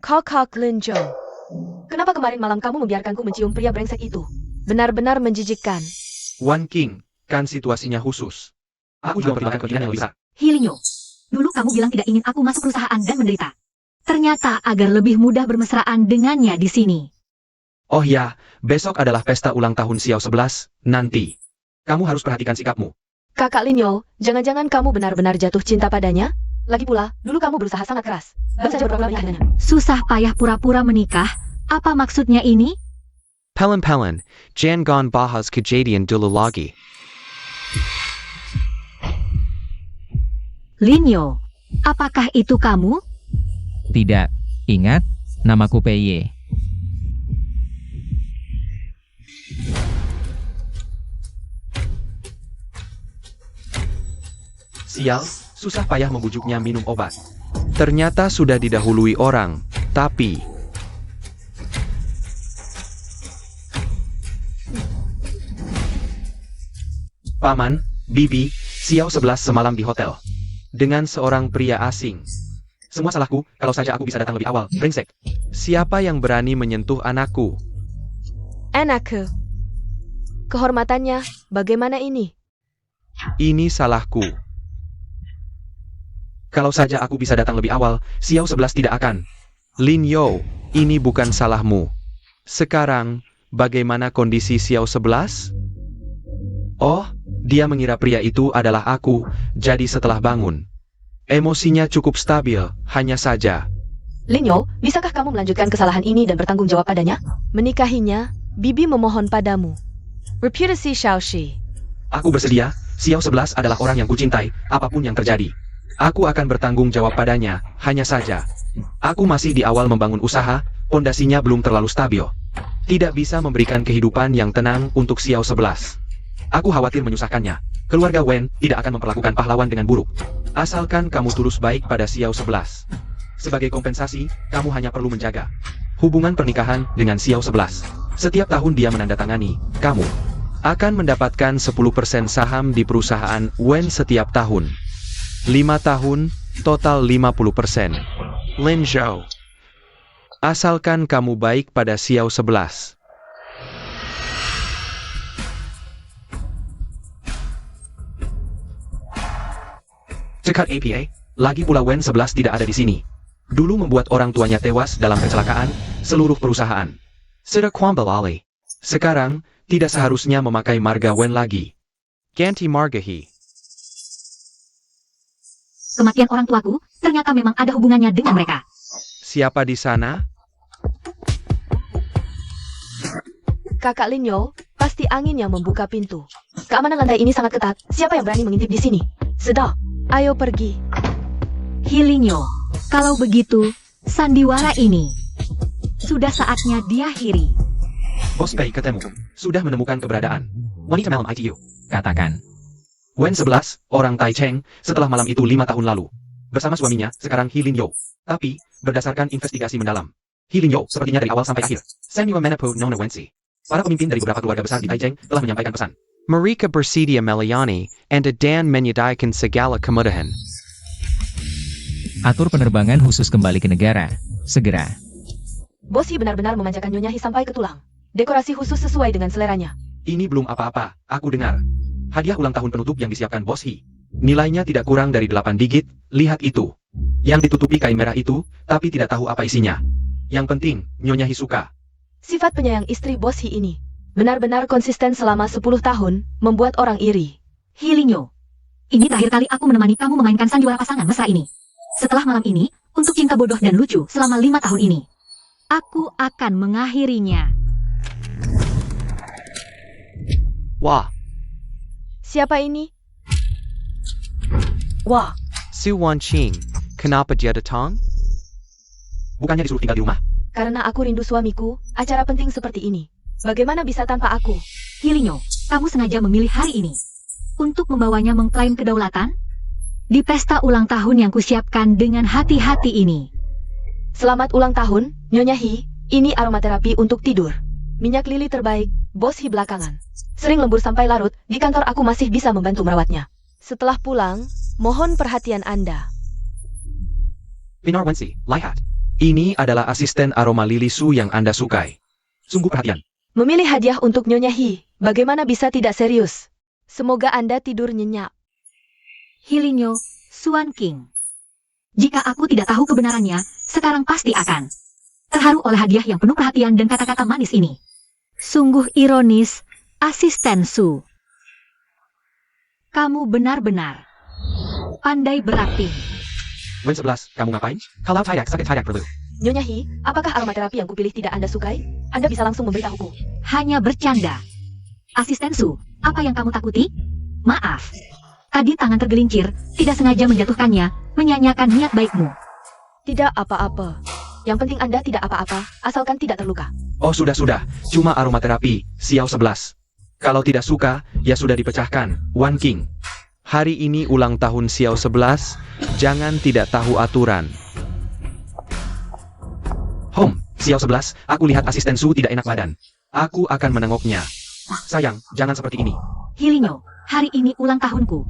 Kakak Linjo. Kenapa kemarin malam kamu membiarkanku mencium pria brengsek itu? Benar-benar menjijikkan. Wan King, kan situasinya khusus. Aku juga mempertimbangkan kepentingan yang lebih besar. Hilinyo, dulu kamu bilang tidak ingin aku masuk perusahaan dan menderita. Ternyata agar lebih mudah bermesraan dengannya di sini. Oh ya, besok adalah pesta ulang tahun Xiao 11, nanti. Kamu harus perhatikan sikapmu. Kakak Linyo, jangan-jangan kamu benar-benar jatuh cinta padanya? Lagi pula, dulu kamu berusaha sangat keras. Baru saja berpura-pura menikah dengannya. Susah payah pura-pura menikah? Apa maksudnya ini? Pelin-pelin, jangan bahas kejadian dulu lagi. Linyo, apakah itu kamu? Tidak, ingat, namaku PY. Sial, susah payah membujuknya minum obat. Ternyata sudah didahului orang, tapi... Paman, Bibi, Xiao 11 semalam di hotel. Dengan seorang pria asing. Semua salahku, kalau saja aku bisa datang lebih awal, brengsek. Siapa yang berani menyentuh anakku? Anakku. Kehormatannya, bagaimana ini? Ini salahku. Kalau saja aku bisa datang lebih awal, Xiao 11 tidak akan. Linyo, ini bukan salahmu. Sekarang, bagaimana kondisi Xiao 11? Oh, dia mengira pria itu adalah aku, jadi setelah bangun. Emosinya cukup stabil, hanya saja. Linyo, bisakah kamu melanjutkan kesalahan ini dan bertanggung jawab padanya? Menikahinya, Bibi memohon padamu. Reputasi Xiaoxi. Aku bersedia, Xiao 11 adalah orang yang kucintai, apapun yang terjadi. Aku akan bertanggung jawab padanya, hanya saja. Aku masih di awal membangun usaha, pondasinya belum terlalu stabil. Tidak bisa memberikan kehidupan yang tenang untuk Xiao 11. Aku khawatir menyusahkannya. Keluarga Wen tidak akan memperlakukan pahlawan dengan buruk. Asalkan kamu tulus baik pada Xiao 11. Sebagai kompensasi, kamu hanya perlu menjaga hubungan pernikahan dengan Xiao 11. Setiap tahun dia menandatangani, kamu akan mendapatkan 10% saham di perusahaan Wen setiap tahun. 5 tahun, total 50%. Lin Zhou. Asalkan kamu baik pada Xiao 11. Cekat APA, lagi pula Wen 11 tidak ada di sini. Dulu membuat orang tuanya tewas dalam kecelakaan, seluruh perusahaan. Sudah kembali. Sekarang, tidak seharusnya memakai marga Wen lagi. Ganti margahi. Kematian orang tuaku, ternyata memang ada hubungannya dengan mereka. Siapa di sana? Kakak Linyo, pasti angin yang membuka pintu. Keamanan lantai ini sangat ketat. Siapa yang berani mengintip di sini? Sudah, ayo pergi. Hilinyo, kalau begitu, sandiwara ini sudah saatnya diakhiri. Bos Pei ketemu. Sudah menemukan keberadaan wanita malam ITU. Katakan. Wen 11, orang Tai Cheng, setelah malam itu 5 tahun lalu. Bersama suaminya, sekarang Hi Lin Yo. Tapi, berdasarkan investigasi mendalam, Hi Lin Yo sepertinya dari awal sampai akhir. Samuel Menapo Nona Wensi. Para pemimpin dari beberapa keluarga besar di Tai Cheng telah menyampaikan pesan. Marika bersedia Meliani, and Dan menyediakan segala kemudahan. Atur penerbangan khusus kembali ke negara. Segera. Bos Hi benar-benar memanjakan Nyonya Hi sampai ke tulang. Dekorasi khusus sesuai dengan seleranya. Ini belum apa-apa, aku dengar. Hadiah ulang tahun penutup yang disiapkan Bos Hi. Nilainya tidak kurang dari 8 digit, lihat itu. Yang ditutupi kain merah itu, tapi tidak tahu apa isinya. Yang penting, Nyonya Hi suka. Sifat penyayang istri Bos Hi ini benar-benar konsisten selama 10 tahun, membuat orang iri. Hilinyo, ini terakhir kali aku menemani kamu memainkan sandiwara pasangan mesra ini. Setelah malam ini, untuk cinta bodoh dan lucu selama 5 tahun ini, aku akan mengakhirinya. Wah, Siapa ini? Wah, Su Wan Qing, kenapa dia datang? Bukannya disuruh tinggal di rumah? karena aku rindu suamiku, acara penting seperti ini. Bagaimana bisa tanpa aku? Hilinyo, kamu sengaja memilih hari ini untuk membawanya mengklaim kedaulatan? Di pesta ulang tahun yang kusiapkan dengan hati-hati ini. Selamat ulang tahun, Nyonya Hi. Ini aromaterapi untuk tidur. Minyak lili terbaik, Bos Hi belakangan. Sering lembur sampai larut, di kantor aku masih bisa membantu merawatnya. Setelah pulang, mohon perhatian Anda. Pinar Wensi, lihat. Ini adalah asisten aroma lili Su yang Anda sukai. Sungguh perhatian. Memilih hadiah untuk Nyonya He, bagaimana bisa tidak serius? Semoga Anda tidur nyenyak. Hilinyo, Suan King. Jika aku tidak tahu kebenarannya, sekarang pasti akan terharu oleh hadiah yang penuh perhatian dan kata-kata manis ini. Sungguh ironis, asisten Su. Kamu benar-benar pandai berakting. Wen 11, kamu ngapain? Kalau tayak sakit tayak perlu. Nyonya He, apakah aromaterapi yang kupilih tidak Anda sukai? Anda bisa langsung memberitahuku. Hanya bercanda. Asisten Su, apa yang kamu takuti? Maaf. Tadi tangan tergelincir, tidak sengaja menjatuhkannya, menyanyiakan niat baikmu. Tidak apa-apa. Yang penting Anda tidak apa-apa, asalkan tidak terluka. Oh sudah, cuma aromaterapi, Xiao 11. Kalau tidak suka, ya sudah dipecahkan, Wan King. Hari ini ulang tahun Xiao 11, jangan tidak tahu aturan. Home, Xiao 11, aku lihat asisten Su tidak enak badan. Aku akan menengoknya. Sayang, jangan seperti ini. Hilinyo, hari ini ulang tahunku.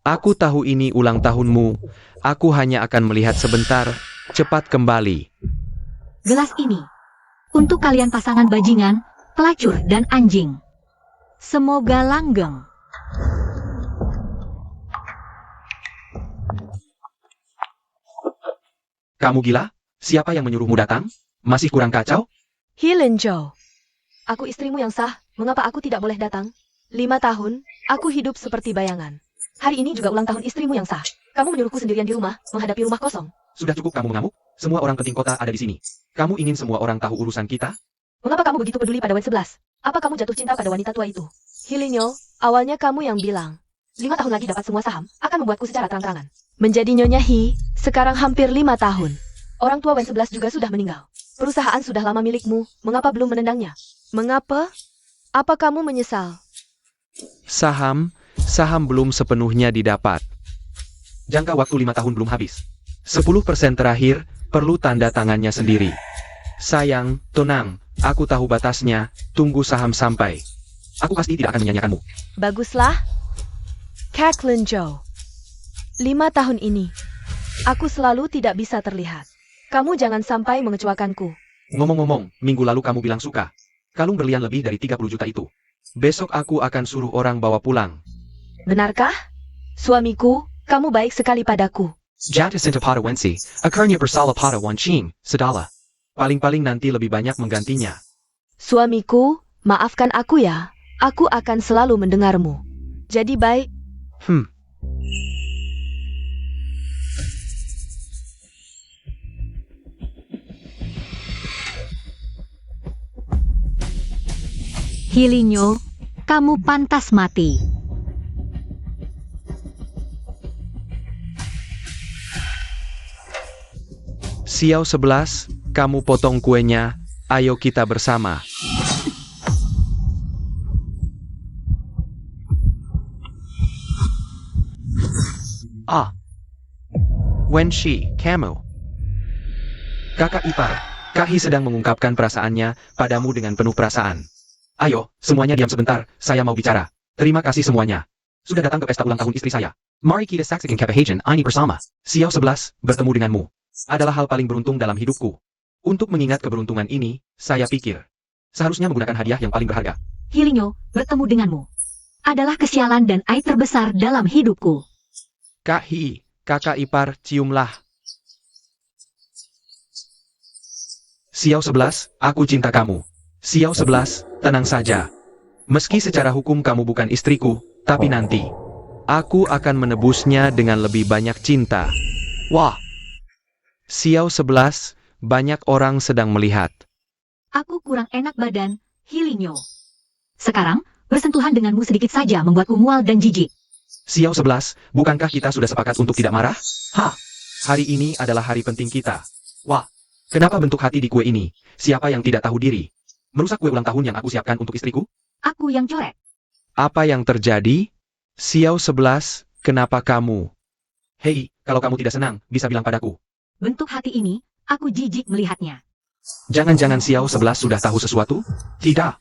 Aku tahu ini ulang tahunmu, aku hanya akan melihat sebentar, cepat kembali. Gelas ini, untuk kalian pasangan bajingan, pelacur dan anjing. Semoga langgeng. Kamu gila? Siapa yang menyuruhmu datang? Masih kurang kacau? He Linzhou. Aku istrimu yang sah, mengapa aku tidak boleh datang? 5 tahun, aku hidup seperti bayangan. Hari ini juga ulang tahun istrimu yang sah. Kamu menyuruhku sendirian di rumah, menghadapi rumah kosong. Sudah cukup kamu mengamuk? Semua orang penting kota ada di sini. Kamu ingin semua orang tahu urusan kita? Mengapa kamu begitu peduli pada Wen 11? Apa kamu jatuh cinta pada wanita tua itu? Hilinyo, awalnya kamu yang bilang 5 tahun lagi dapat semua saham, akan membuatku secara terang-terangan menjadi Nyonya He, sekarang hampir 5 tahun. Orang tua Wen 11 juga sudah meninggal. Perusahaan sudah lama milikmu, mengapa belum menendangnya? Mengapa? Apa kamu menyesal? Saham belum sepenuhnya didapat. Jangka waktu 5 tahun belum habis. 10% terakhir, perlu tanda tangannya sendiri. Sayang, tenang, aku tahu batasnya, tunggu saham sampai. Aku pasti tidak akan menyanyiakanmu. Baguslah. Kak Linzhou. 5 tahun ini, aku selalu tidak bisa terlihat. Kamu jangan sampai mengecewakanku. Ngomong-ngomong, minggu lalu kamu bilang suka. Kalung berlian lebih dari 30 juta itu. Besok aku akan suruh orang bawa pulang. Benarkah? Suamiku, kamu baik sekali padaku. Jatuh cinta pada Wensi, akarnya bersalah pada Wan Qing, sedala. Paling-paling nanti lebih banyak menggantinya. Suamiku, maafkan aku ya. Aku akan selalu mendengarmu. Jadi baik. Hilinyo, kamu pantas mati. Xiao 11, kamu potong kuenya, ayo kita bersama. Wenshi, kamu. Kakak ipar, Kak He sedang mengungkapkan perasaannya padamu dengan penuh perasaan. Ayo, semuanya diam sebentar, saya mau bicara. Terima kasih semuanya. Sudah datang ke pesta ulang tahun istri saya. Mari kita saksikan kebahagiaan ini bersama. Xiao 11, bertemu denganmu adalah hal paling beruntung dalam hidupku. Untuk mengingat keberuntungan ini, saya pikir seharusnya menggunakan hadiah yang paling berharga. Hilinyo, bertemu denganmu adalah kesialan dan aib terbesar dalam hidupku. Kak He, kakak ipar, ciumlah. Xiao 11, aku cinta kamu. Xiao 11, tenang saja. Meski secara hukum kamu bukan istriku, tapi nanti aku akan menebusnya dengan lebih banyak cinta. Wah. Xiao 11, banyak orang sedang melihat. Aku kurang enak badan, Hilinyo. Sekarang, bersentuhan denganmu sedikit saja membuatku mual dan jijik. Xiao 11, bukankah kita sudah sepakat untuk tidak marah? Hari ini adalah hari penting kita. Wah, kenapa bentuk hati di kue ini? Siapa yang tidak tahu diri? Merusak kue ulang tahun yang aku siapkan untuk istriku? Aku yang coret. Apa yang terjadi? Xiao 11, kenapa kamu? Hei, kalau kamu tidak senang, bisa bilang padaku. Bentuk hati ini, aku jijik melihatnya. Jangan-jangan Xiao 11 sudah tahu sesuatu? Tidak.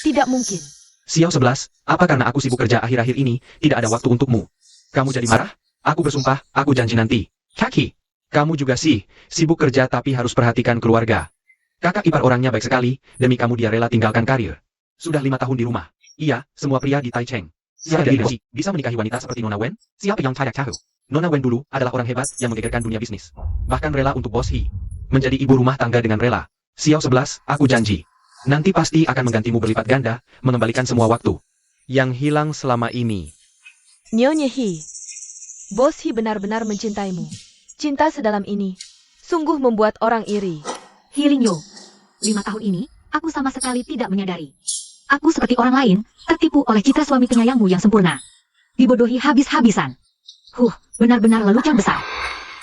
Tidak mungkin. Xiao 11, apa karena aku sibuk kerja akhir-akhir ini, tidak ada waktu untukmu? Kamu jadi marah? Aku bersumpah, aku janji nanti. Kak He, Kamu juga sih, sibuk kerja tapi harus perhatikan keluarga. Kakak ipar orangnya baik sekali, demi kamu dia rela tinggalkan karir. Sudah 5 tahun di rumah. Iya, semua pria di Taichung. Siapa dari Boss bisa menikahi wanita seperti Nona Wen? Siapa yang tidak tahu? Nona Wen dulu adalah orang hebat yang menggegerkan dunia bisnis. Bahkan rela untuk Boss He. Menjadi ibu rumah tangga dengan rela. Xiao 11, aku janji. Nanti pasti akan menggantimu berlipat ganda, mengembalikan semua waktu yang hilang selama ini. Nyonya He, Bos He benar-benar mencintaimu. Cinta sedalam ini sungguh membuat orang iri. He Lingyo, 5 tahun ini, aku sama sekali tidak menyadari. Aku seperti orang lain, tertipu oleh citra suami penyayangmu yang sempurna. Dibodohi habis-habisan. Benar-benar lelucon besar.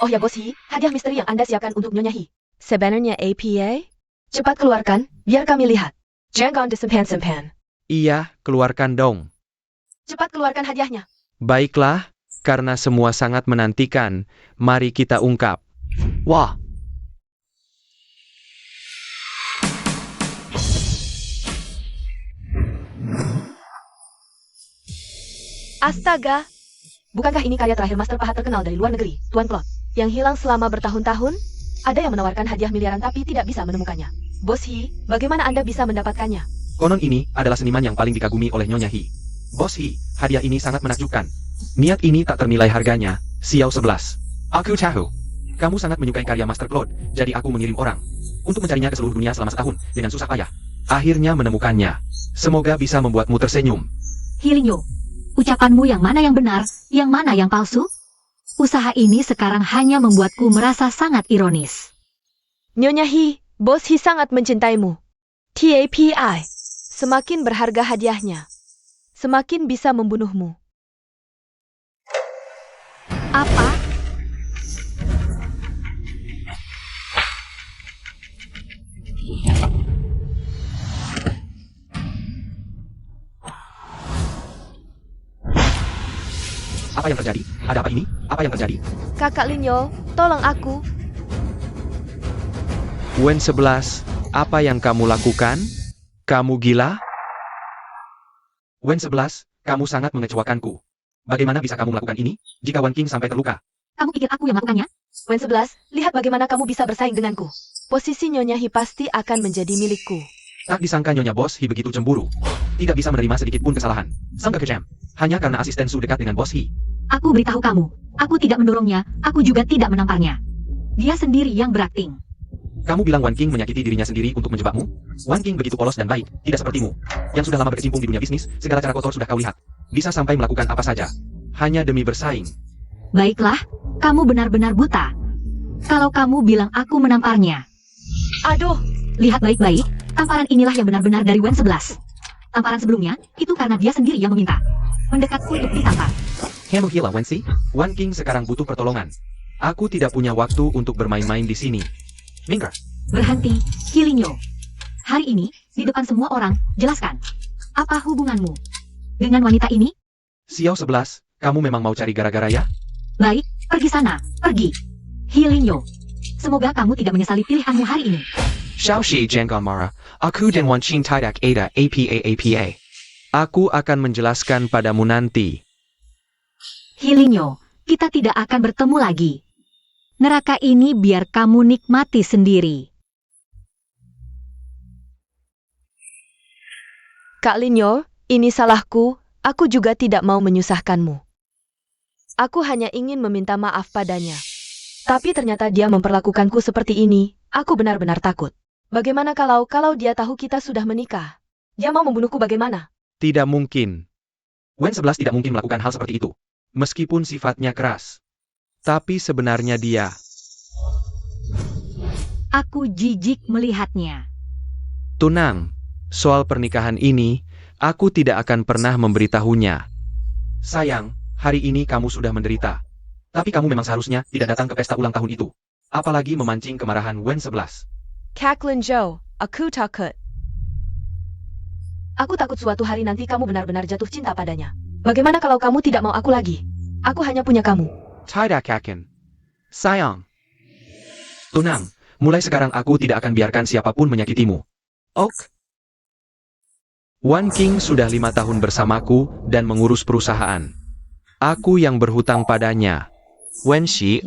Oh ya Bos He, hadiah misteri yang Anda siapkan untuk Nyonya He. Sebenarnya APA? Cepat keluarkan, biar kami lihat. Jangan disimpan-simpan. Iya, keluarkan dong. Cepat keluarkan hadiahnya. Baiklah, karena semua sangat menantikan, mari kita ungkap. Wah, Astaga! Bukankah ini karya terakhir master pahat terkenal dari luar negeri, Tuan Claude? Yang hilang selama bertahun-tahun? Ada yang menawarkan hadiah miliaran tapi tidak bisa menemukannya. Bos He, bagaimana Anda bisa mendapatkannya? Konon ini adalah seniman yang paling dikagumi oleh Nyonya He. Bos He, hadiah ini sangat menakjubkan. Niat ini tak ternilai harganya, Xiao 11. Aku tahu. Kamu sangat menyukai karya Master Claude, jadi aku mengirim orang untuk mencarinya ke seluruh dunia selama setahun dengan susah payah. Akhirnya menemukannya. Semoga bisa membuatmu tersenyum. He Lingyo, ucapanmu yang mana yang benar, yang mana yang palsu? Usaha ini sekarang hanya membuatku merasa sangat ironis. Nyonya He, Bos He sangat mencintaimu. TAPI. Semakin berharga hadiahnya, semakin bisa membunuhmu. Apa? Apa yang terjadi? Ada apa ini? Apa yang terjadi? Kakak Linyo, tolong aku. Wen 11, apa yang kamu lakukan? Kamu gila? Wen 11, kamu sangat mengecewakanku. Bagaimana bisa kamu melakukan ini, jika Wan King sampai terluka? Kamu pikir aku yang melakukannya? Wen 11, lihat bagaimana kamu bisa bersaing denganku. Posisi Nyonya He pasti akan menjadi milikku. Tak disangka Nyonya Bos He begitu cemburu. Tidak bisa menerima sedikit pun kesalahan. Sang kekejam. Hanya karena asisten Su dekat dengan Bos He. Aku beritahu kamu, aku tidak mendorongnya, aku juga tidak menamparnya. Dia sendiri yang berakting. Kamu bilang Wan King menyakiti dirinya sendiri untuk menjebakmu? Wan King begitu polos dan baik, tidak sepertimu. Yang sudah lama berkecimpung di dunia bisnis, segala cara kotor sudah kau lihat. Bisa sampai melakukan apa saja. Hanya demi bersaing. Baiklah, kamu benar-benar buta. Kalau kamu bilang aku menamparnya. Aduh, Lihat baik-baik, tamparan inilah yang benar-benar dari Wen 11. Tamparan sebelumnya, itu karena dia sendiri yang meminta. Mendekatku untuk ditampar. Kamu gila Wan Si? Wan King sekarang butuh pertolongan. Aku tidak punya waktu untuk bermain-main di sini. Minggir. Berhenti, He Lingyo. Hari ini, di depan semua orang, jelaskan. Apa hubunganmu dengan wanita ini? Xiao 11, kamu memang mau cari gara-gara ya? Baik, pergi sana, pergi. He Lingyo. Semoga kamu tidak menyesali pilihanmu hari ini. Xiao Shi jangan marah. Aku dan Wan Qing tidak ada apa-apa. Aku akan menjelaskan padamu nanti. He Lingyo, kita tidak akan bertemu lagi. Neraka ini biar kamu nikmati sendiri. Kak Linyo, ini salahku. Aku juga tidak mau menyusahkanmu. Aku hanya ingin meminta maaf padanya. Tapi ternyata dia memperlakukanku seperti ini. Aku benar-benar takut. Bagaimana kalau dia tahu kita sudah menikah? Dia mau membunuhku bagaimana? Tidak mungkin. Wen 11 tidak mungkin melakukan hal seperti itu. Meskipun sifatnya keras. Tapi sebenarnya dia. Aku jijik melihatnya. Tunang. Soal pernikahan ini, aku tidak akan pernah memberitahunya. Sayang, hari ini kamu sudah menderita. Tapi kamu memang seharusnya tidak datang ke pesta ulang tahun itu. Apalagi memancing kemarahan Wen 11. Kak Linjo, aku takut. Aku takut suatu hari nanti kamu benar-benar jatuh cinta padanya. Bagaimana kalau kamu tidak mau aku lagi? Aku hanya punya kamu. Tidak akan. Sayang. Tunang, mulai sekarang aku tidak akan biarkan siapapun menyakitimu. Ok. Wan King sudah 5 tahun bersamaku dan mengurus perusahaan. Aku yang berhutang padanya. Wen Shi,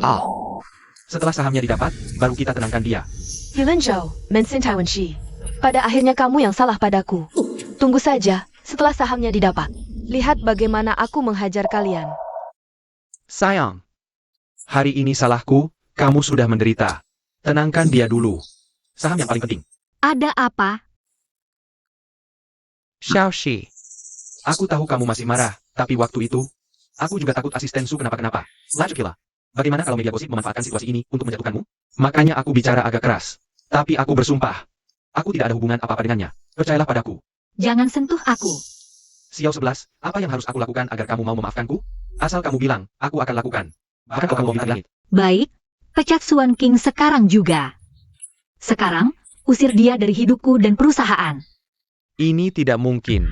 Setelah sahamnya didapat, baru kita tenangkan dia. Hilinzhou, mencintai Wenshi. Pada akhirnya kamu yang salah padaku. Tunggu saja, setelah sahamnya didapat. Lihat bagaimana aku menghajar kalian. Sayang. Hari ini salahku, kamu sudah menderita. Tenangkan dia dulu. Saham yang paling penting. Ada apa? Xiaoxi. Aku tahu kamu masih marah, tapi waktu itu, aku juga takut asisten Su kenapa-kenapa. Lanjut Kila. Bagaimana kalau media gosip memanfaatkan situasi ini untuk menjatuhkanmu? Makanya aku bicara agak keras. Tapi aku bersumpah. Aku tidak ada hubungan apa-apa dengannya. Percayalah padaku. Jangan sentuh aku. Xiao 11, apa yang harus aku lakukan agar kamu mau memaafkanku? Asal kamu bilang, aku akan lakukan. Bahkan kalau kamu mau bintang langit. Baik, pecat Suan King sekarang juga. Sekarang, usir dia dari hidupku dan perusahaan. Ini tidak mungkin.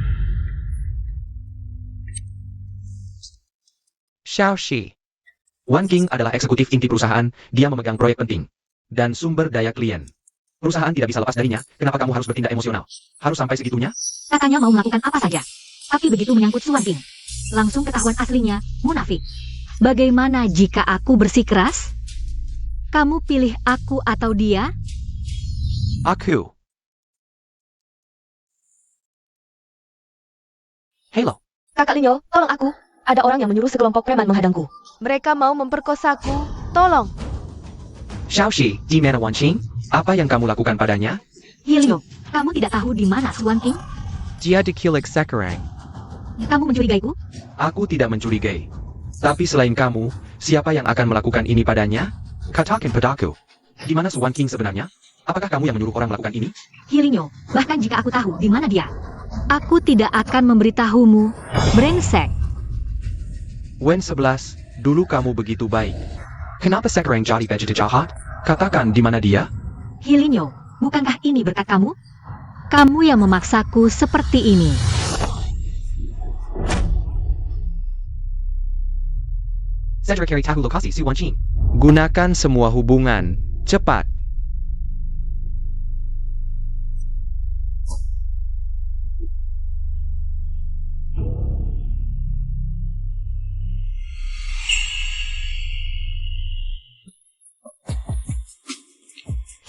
Xiaoxi. Wan King adalah eksekutif inti perusahaan, dia memegang proyek penting. Dan sumber daya klien. Perusahaan tidak bisa lepas darinya, kenapa kamu harus bertindak emosional? Harus sampai segitunya? Katanya mau melakukan apa saja. Tapi begitu menyangkut Suan King, langsung ketahuan aslinya, munafik. Bagaimana jika aku bersikeras? Kamu pilih aku atau dia? Aku. Halo. Kakak Linyo, tolong aku. Ada orang yang menyuruh sekelompok preman menghadangku. Mereka mau memperkosaku. Tolong. Xiaoxi, di mana Wan Qing? Apa yang kamu lakukan padanya? Hilio, kamu tidak tahu di mana Suan King? Dia dikilik sekarang. Kamu mencurigaiku? Aku tidak mencurigai. Tapi selain kamu, siapa yang akan melakukan ini padanya? Katakan padaku. Di mana Wan King sebenarnya? Apakah kamu yang menyuruh orang melakukan ini? Hilinyo, bahkan jika aku tahu di mana dia, aku tidak akan memberitahumu. Brengsek. Wen 11, dulu kamu begitu baik. Kenapa sekarang jadi begitu jahat? Katakan di mana dia? Hilinyo, bukankah ini berkat kamu? Kamu yang memaksaku seperti ini. Secretary tahu lokasi si Wan Qing. Gunakan semua hubungan. Cepat.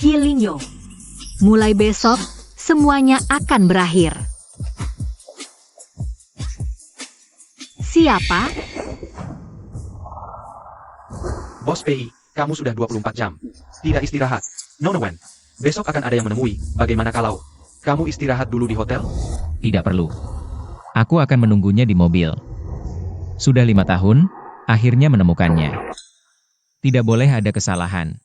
Hilinyo, mulai besok semuanya akan berakhir. Siapa? Bos PI, kamu sudah 24 jam. Tidak istirahat. Nona Wen, besok akan ada yang menemui. Bagaimana kalau kamu istirahat dulu di hotel? Tidak perlu. Aku akan menunggunya di mobil. Sudah 5 tahun, akhirnya menemukannya. Tidak boleh ada kesalahan.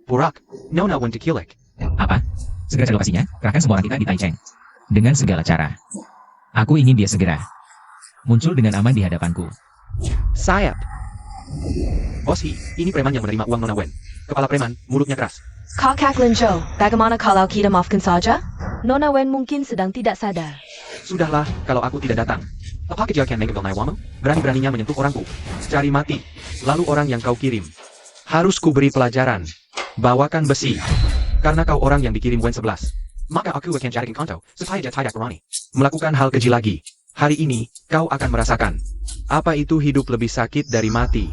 Burak, Nona Wen dikilik. Apa? Segera cari lokasinya, kerahkan semua orang kita di Taichung. Dengan segala cara. Aku ingin dia segera muncul dengan aman di hadapanku. Sayap. Bos Hi, ini preman yang menerima uang Nona Wen. Kepala preman, mulutnya keras. Kakak Linzhou, bagaimana kalau kita maafkan saja? Nona Wen mungkin sedang tidak sadar. Sudahlah, kalau aku tidak datang. Apa kerja akan make Naiwamu? Berani-beraninya menyentuh orangku. Cari mati. Lalu orang yang kau kirim. Harus kuberi pelajaran. Bawakan besi. Karena kau orang yang dikirim Wen 11. Maka aku akan carikan konto, supaya dia tidak berani melakukan hal keji lagi. Hari ini, kau akan merasakan. Apa itu hidup lebih sakit dari mati?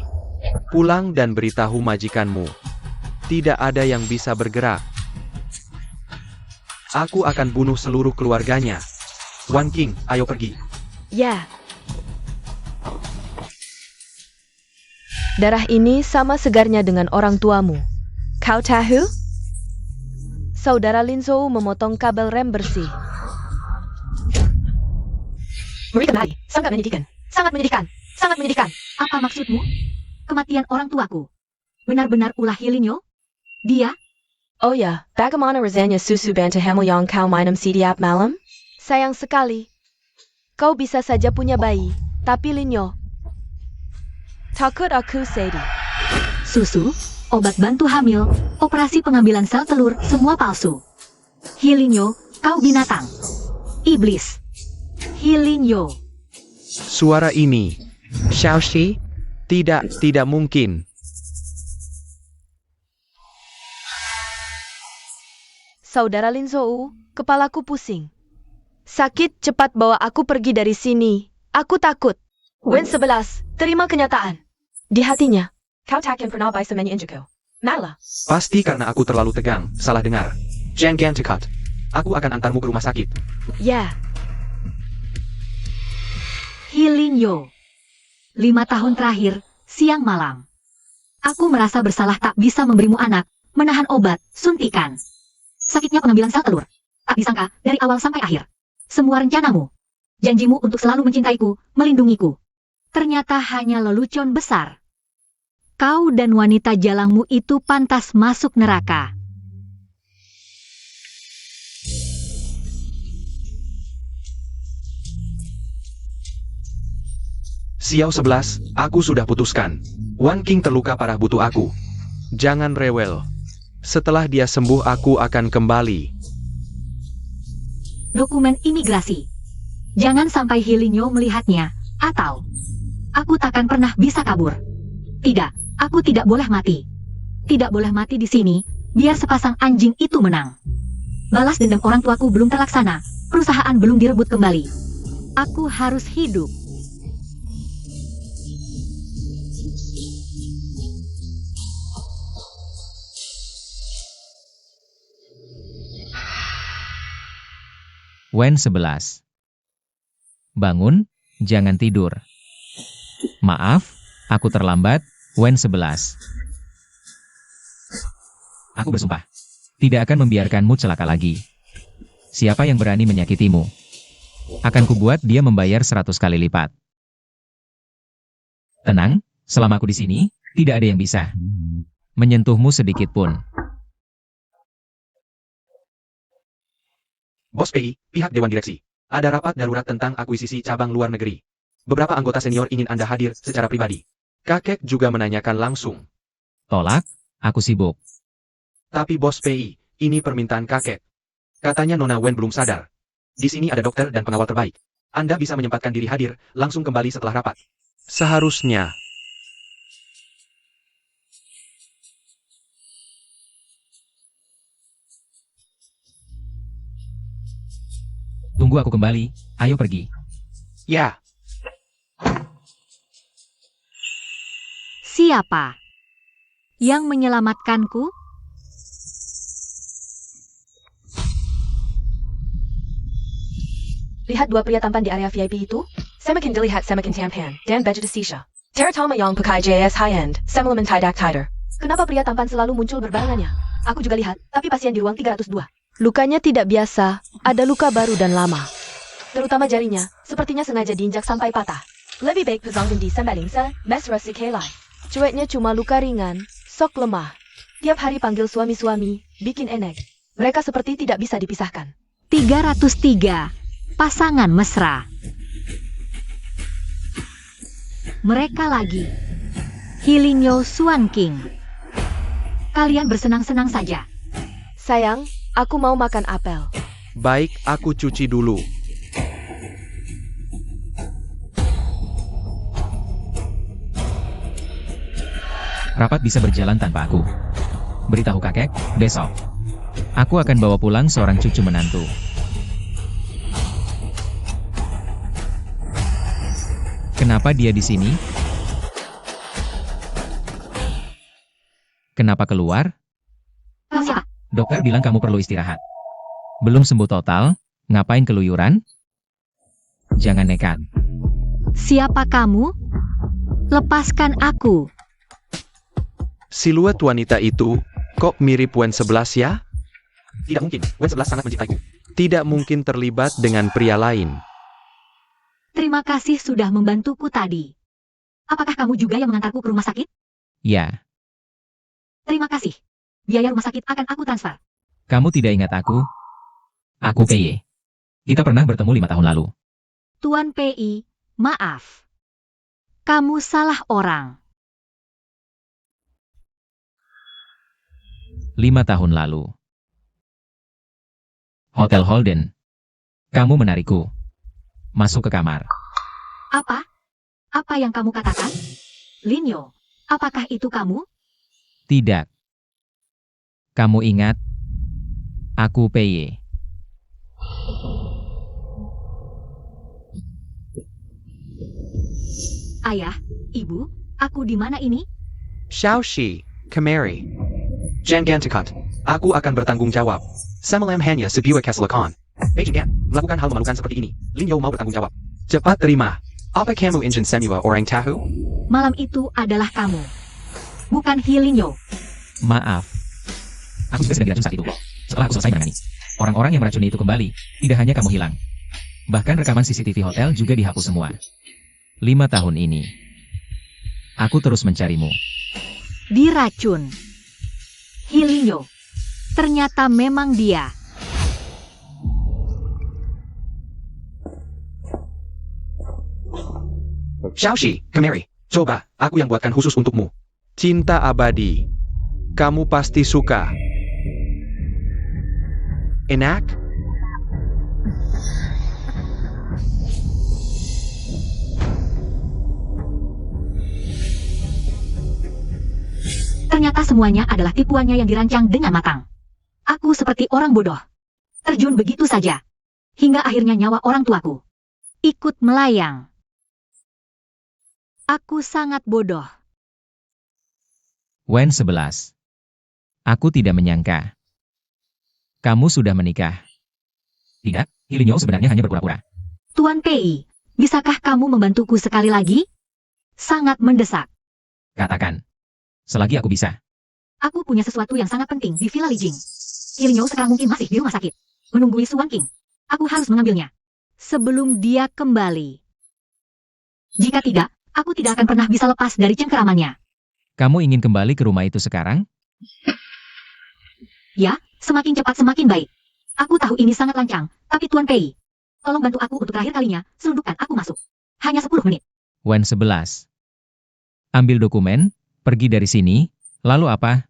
Pulang dan beritahu majikanmu. Tidak ada yang bisa bergerak. Aku akan bunuh seluruh keluarganya. Wan King, ayo pergi. Ya. Darah ini sama segarnya dengan orang tuamu. Kau tahu? Saudara Linzhou memotong kabel rem bersih. Mengerikan lagi, sangat menyedihkan. Sangat menyedihkan. Sangat menyedihkan. Apa maksudmu? Kematian orang tuaku. Benar-benar ulah Hilinyo? Dia? Oh ya, bagaimana rasanya susu bantahamu yang kau minum setiap malam? Sayang sekali. Kau bisa saja punya bayi, tapi Linyo. Takut aku sedih. Susu? Obat bantu hamil, operasi pengambilan sel telur, semua palsu. Hilinyo, kau binatang. Iblis. Hilinyo. Suara ini. Xiaoxi? Tidak mungkin. Saudara Linzhou, kepalaku pusing. Sakit, cepat bawa aku pergi dari sini. Aku takut. Wen 11, terima kenyataan. Di hatinya, Kau takkan pernah bisa menyentuhku. Malah, Pasti karena aku terlalu tegang, salah dengar. Jangan dekat. Aku akan antarmu ke rumah sakit. ya, Hilinyo. 5 tahun terakhir, siang malam. Aku merasa bersalah tak bisa memberimu anak, menahan obat, suntikan. Sakitnya pengambilan sel telur. Tak disangka, dari awal sampai akhir. Semua rencanamu, janjimu untuk selalu mencintaiku, melindungiku. Ternyata hanya lelucon besar. Kau dan wanita jalangmu itu pantas masuk neraka. Xiao 11, aku sudah putuskan. Wan King terluka parah butuh aku. Jangan rewel. Setelah dia sembuh aku akan kembali. Dokumen imigrasi. Jangan sampai Hilinyo melihatnya, atau aku takkan pernah bisa kabur. Tidak. Aku tidak boleh mati. Tidak boleh mati di sini, biar sepasang anjing itu menang. Balas dendam orang tuaku belum terlaksana, perusahaan belum direbut kembali. Aku harus hidup. Wen 11. Bangun, jangan tidur. Maaf, aku terlambat, Wen 11. Aku bersumpah, tidak akan membiarkanmu celaka lagi. Siapa yang berani menyakitimu? Akan kubuat dia membayar 100 kali lipat. Tenang, selama aku di sini, tidak ada yang bisa menyentuhmu sedikit pun. Bos PI, pihak Dewan Direksi. Ada rapat darurat tentang akuisisi cabang luar negeri. Beberapa anggota senior ingin Anda hadir secara pribadi. Kakek juga menanyakan langsung. Tolak, aku sibuk. Tapi Bos PI, ini permintaan kakek. Katanya Nona Wen belum sadar. Di sini ada dokter dan pengawal terbaik. Anda bisa menyempatkan diri hadir, langsung kembali setelah rapat. Seharusnya. Tunggu aku kembali, ayo pergi. Ya, Siapa yang menyelamatkanku? lihat dua pria tampan di area VIP itu? Semakin dilihat semakin tampan, dan baju desisha. Teratoma yang pakai JS high-end, semalaman tidak tighter. Kenapa pria tampan selalu muncul berbarengannya? Aku juga lihat, tapi pasien di ruang 302. Lukanya tidak biasa, ada luka baru dan lama. Terutama jarinya, sepertinya sengaja diinjak sampai patah. Lebih baik pesangkan di sembalingsa, mesra sikelai. Cueknya cuma luka ringan, sok lemah. Tiap hari panggil suami-suami, bikin enek. Mereka seperti tidak bisa dipisahkan. 303. Pasangan mesra. Mereka lagi. Hilinyo Suan King. Kalian bersenang-senang saja. Sayang, aku mau makan apel. Baik, aku cuci dulu. Rapat bisa berjalan tanpa aku. Beritahu kakek, besok. Aku akan bawa pulang seorang cucu menantu. Kenapa dia di sini? Kenapa keluar? Siapa? Dokter bilang kamu perlu istirahat. Belum sembuh total, ngapain keluyuran? Jangan nekat. Siapa kamu? Lepaskan aku. Siluet wanita itu, kok mirip Wen 11 ya? tidak mungkin. Wen 11 sangat mencintaiku. Tidak mungkin terlibat dengan pria lain. Terima kasih sudah membantuku tadi. Apakah kamu juga yang mengantarku ke rumah sakit? Ya, Terima kasih. Biaya rumah sakit akan aku transfer. kamu tidak ingat aku? Aku PY. Kita pernah bertemu 5 tahun lalu. Tuan PI, maaf. Kamu salah orang. 5 tahun lalu. Hotel Holden. Kamu menarikku. Masuk ke kamar. Apa? Apa yang kamu katakan? Linyo, apakah itu kamu? Tidak. Kamu ingat? Aku PY. Ayah, ibu, aku di mana ini? Xiaoxi, kemari. Jangan dekat. Aku akan bertanggung jawab. Semalam hanya sebuah kesalahan. Jangan melakukan hal memalukan seperti ini. Lin Yao mau bertanggung jawab. Cepat terima. Apa kamu ingin semua orang tahu? Malam itu adalah kamu. Bukan Hilinyo. Maaf. Aku juga sedang diracun saat itu. Setelah aku selesai menangani, orang-orang yang meracuni itu kembali. Tidak hanya kamu hilang. Bahkan rekaman CCTV hotel juga dihapus semua. 5 tahun ini, aku terus mencarimu. Diracun. Hilinyo. Ternyata memang dia. Xiaoxi, kemari. Coba, aku yang buatkan khusus untukmu. Cinta abadi. Kamu pasti suka. Enak? Ternyata semuanya adalah tipuannya yang dirancang dengan matang. Aku seperti orang bodoh. Terjun begitu saja. Hingga akhirnya nyawa orang tuaku ikut melayang. Aku sangat bodoh. Wen 11. Aku tidak menyangka. Kamu sudah menikah. Tidak, Hilinyo sebenarnya hanya berpura-pura. Tuan Pei, bisakah kamu membantuku sekali lagi? Sangat mendesak. Katakan. Selagi aku bisa. Aku punya sesuatu yang sangat penting di Villa Lijing. Hilinyo sekarang mungkin masih di rumah sakit, menunggui Suan King. Aku harus mengambilnya sebelum dia kembali. Jika tidak, aku tidak akan pernah bisa lepas dari cengkeramannya. Kamu ingin kembali ke rumah itu sekarang? Ya, semakin cepat semakin baik. Aku tahu ini sangat lancang, tapi Tuan Pei, tolong bantu aku untuk terakhir kalinya, selundupkan aku masuk. Hanya 10 menit. Wen 11. Ambil dokumen, pergi dari sini, lalu apa?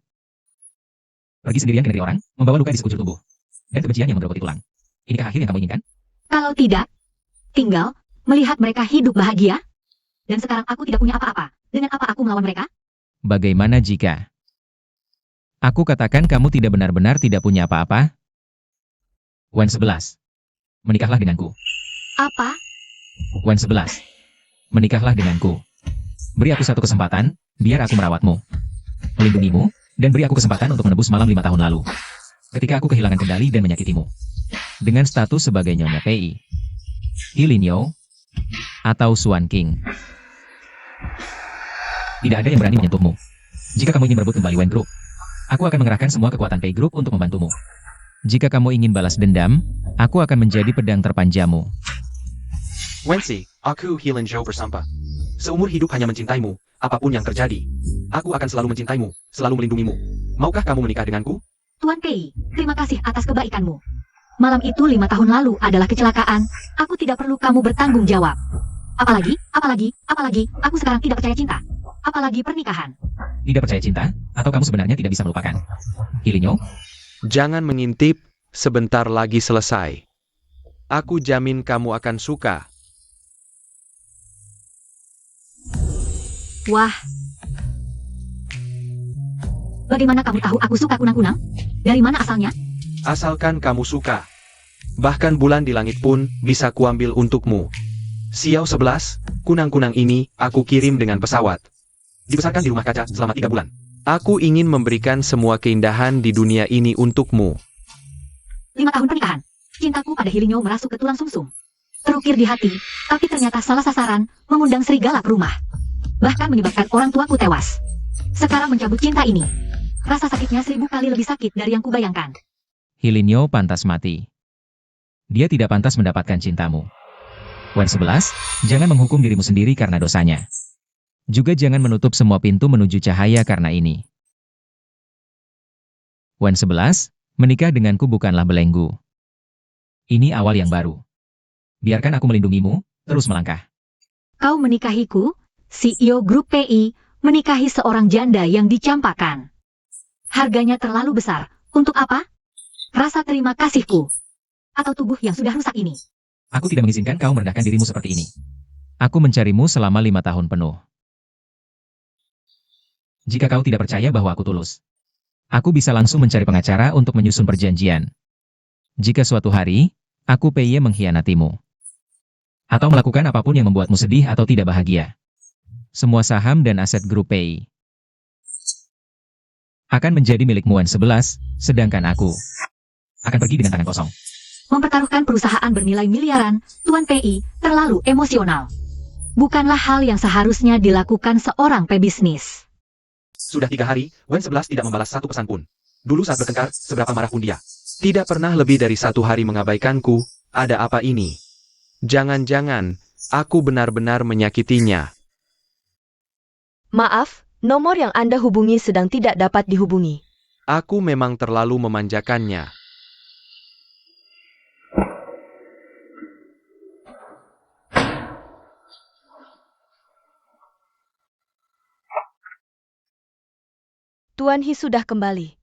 Pergi sendirian ke negeri orang, membawa luka di sekujur tubuh. Dan kebencian yang menggerogoti tulang. Inikah akhir yang kamu inginkan? Kalau tidak, tinggal melihat mereka hidup bahagia. Dan sekarang aku tidak punya apa-apa. Dengan apa aku melawan mereka? Bagaimana jika aku katakan kamu tidak benar-benar tidak punya apa-apa? Wen 11. Menikahlah denganku. Apa? Wen 11. Menikahlah denganku. Beri aku satu kesempatan, biar aku merawatmu, melindungimu, dan beri aku kesempatan untuk menebus malam 5 tahun lalu. Ketika aku kehilangan kendali dan menyakitimu. Dengan status sebagai Nyonya Pei, Hilinyo, atau Suan King. Tidak ada yang berani menyentuhmu. Jika kamu ingin merebut kembali Wen Group, aku akan mengerahkan semua kekuatan Pei Group untuk membantumu. Jika kamu ingin balas dendam, aku akan menjadi pedang terpanjangmu. Wensi, aku Hilinjo bersumpah. Seumur hidup hanya mencintaimu, apapun yang terjadi. Aku akan selalu mencintaimu, selalu melindungimu. Maukah kamu menikah denganku? Tuan Pei, terima kasih atas kebaikanmu. Malam itu 5 tahun lalu adalah kecelakaan. Aku tidak perlu kamu bertanggung jawab. Apalagi, aku sekarang tidak percaya cinta. Apalagi pernikahan. Tidak percaya cinta? Atau kamu sebenarnya tidak bisa melupakan? Hilinyo? Jangan mengintip, sebentar lagi selesai. Aku jamin kamu akan suka. Wah. Bagaimana kamu tahu aku suka kunang-kunang? Dari mana asalnya? Asalkan kamu suka. Bahkan bulan di langit pun bisa kuambil untukmu. Xiao 11, kunang-kunang ini aku kirim dengan pesawat. Dibesarkan di rumah kaca selama 3 bulan. Aku ingin memberikan semua keindahan di dunia ini untukmu. 5 tahun pernikahan. Cintaku pada Hilinyo merasuk ke tulang sumsum. Terukir di hati, tapi ternyata salah sasaran, mengundang serigala ke rumah. Bahkan menyebabkan orang tuaku tewas. Sekarang mencabut cinta ini. Rasa sakitnya 1000 kali lebih sakit dari yang kubayangkan. Hilinyo pantas mati. Dia tidak pantas mendapatkan cintamu. Wen 11, jangan menghukum dirimu sendiri karena dosanya. Juga jangan menutup semua pintu menuju cahaya karena ini. Wen 11, menikah denganku bukanlah belenggu. Ini awal yang baru. Biarkan aku melindungimu, terus melangkah. Kau menikahiku, CEO Grup PI, menikahi seorang janda yang dicampakkan. Harganya terlalu besar. Untuk apa? Rasa terima kasihku. Atau tubuh yang sudah rusak ini. Aku tidak mengizinkan kau merendahkan dirimu seperti ini. Aku mencarimu selama 5 tahun penuh. Jika kau tidak percaya bahwa aku tulus, aku bisa langsung mencari pengacara untuk menyusun perjanjian. Jika suatu hari, aku Pei mengkhianatimu, atau melakukan apapun yang membuatmu sedih atau tidak bahagia, semua saham dan aset grup Pei akan menjadi milikmu Wen11, sedangkan aku akan pergi dengan tangan kosong. Mempertaruhkan perusahaan bernilai miliaran, Tuan PI, terlalu emosional. Bukanlah hal yang seharusnya dilakukan seorang pebisnis. Sudah 3 hari, Wen11 tidak membalas satu pesan pun. Dulu saat bertengkar, seberapa marah pun dia. Tidak pernah lebih dari 1 hari mengabaikanku. Ada apa ini? Jangan-jangan aku benar-benar menyakitinya. Maaf, nomor yang Anda hubungi sedang tidak dapat dihubungi. Aku memang terlalu memanjakannya. Tuan He sudah kembali.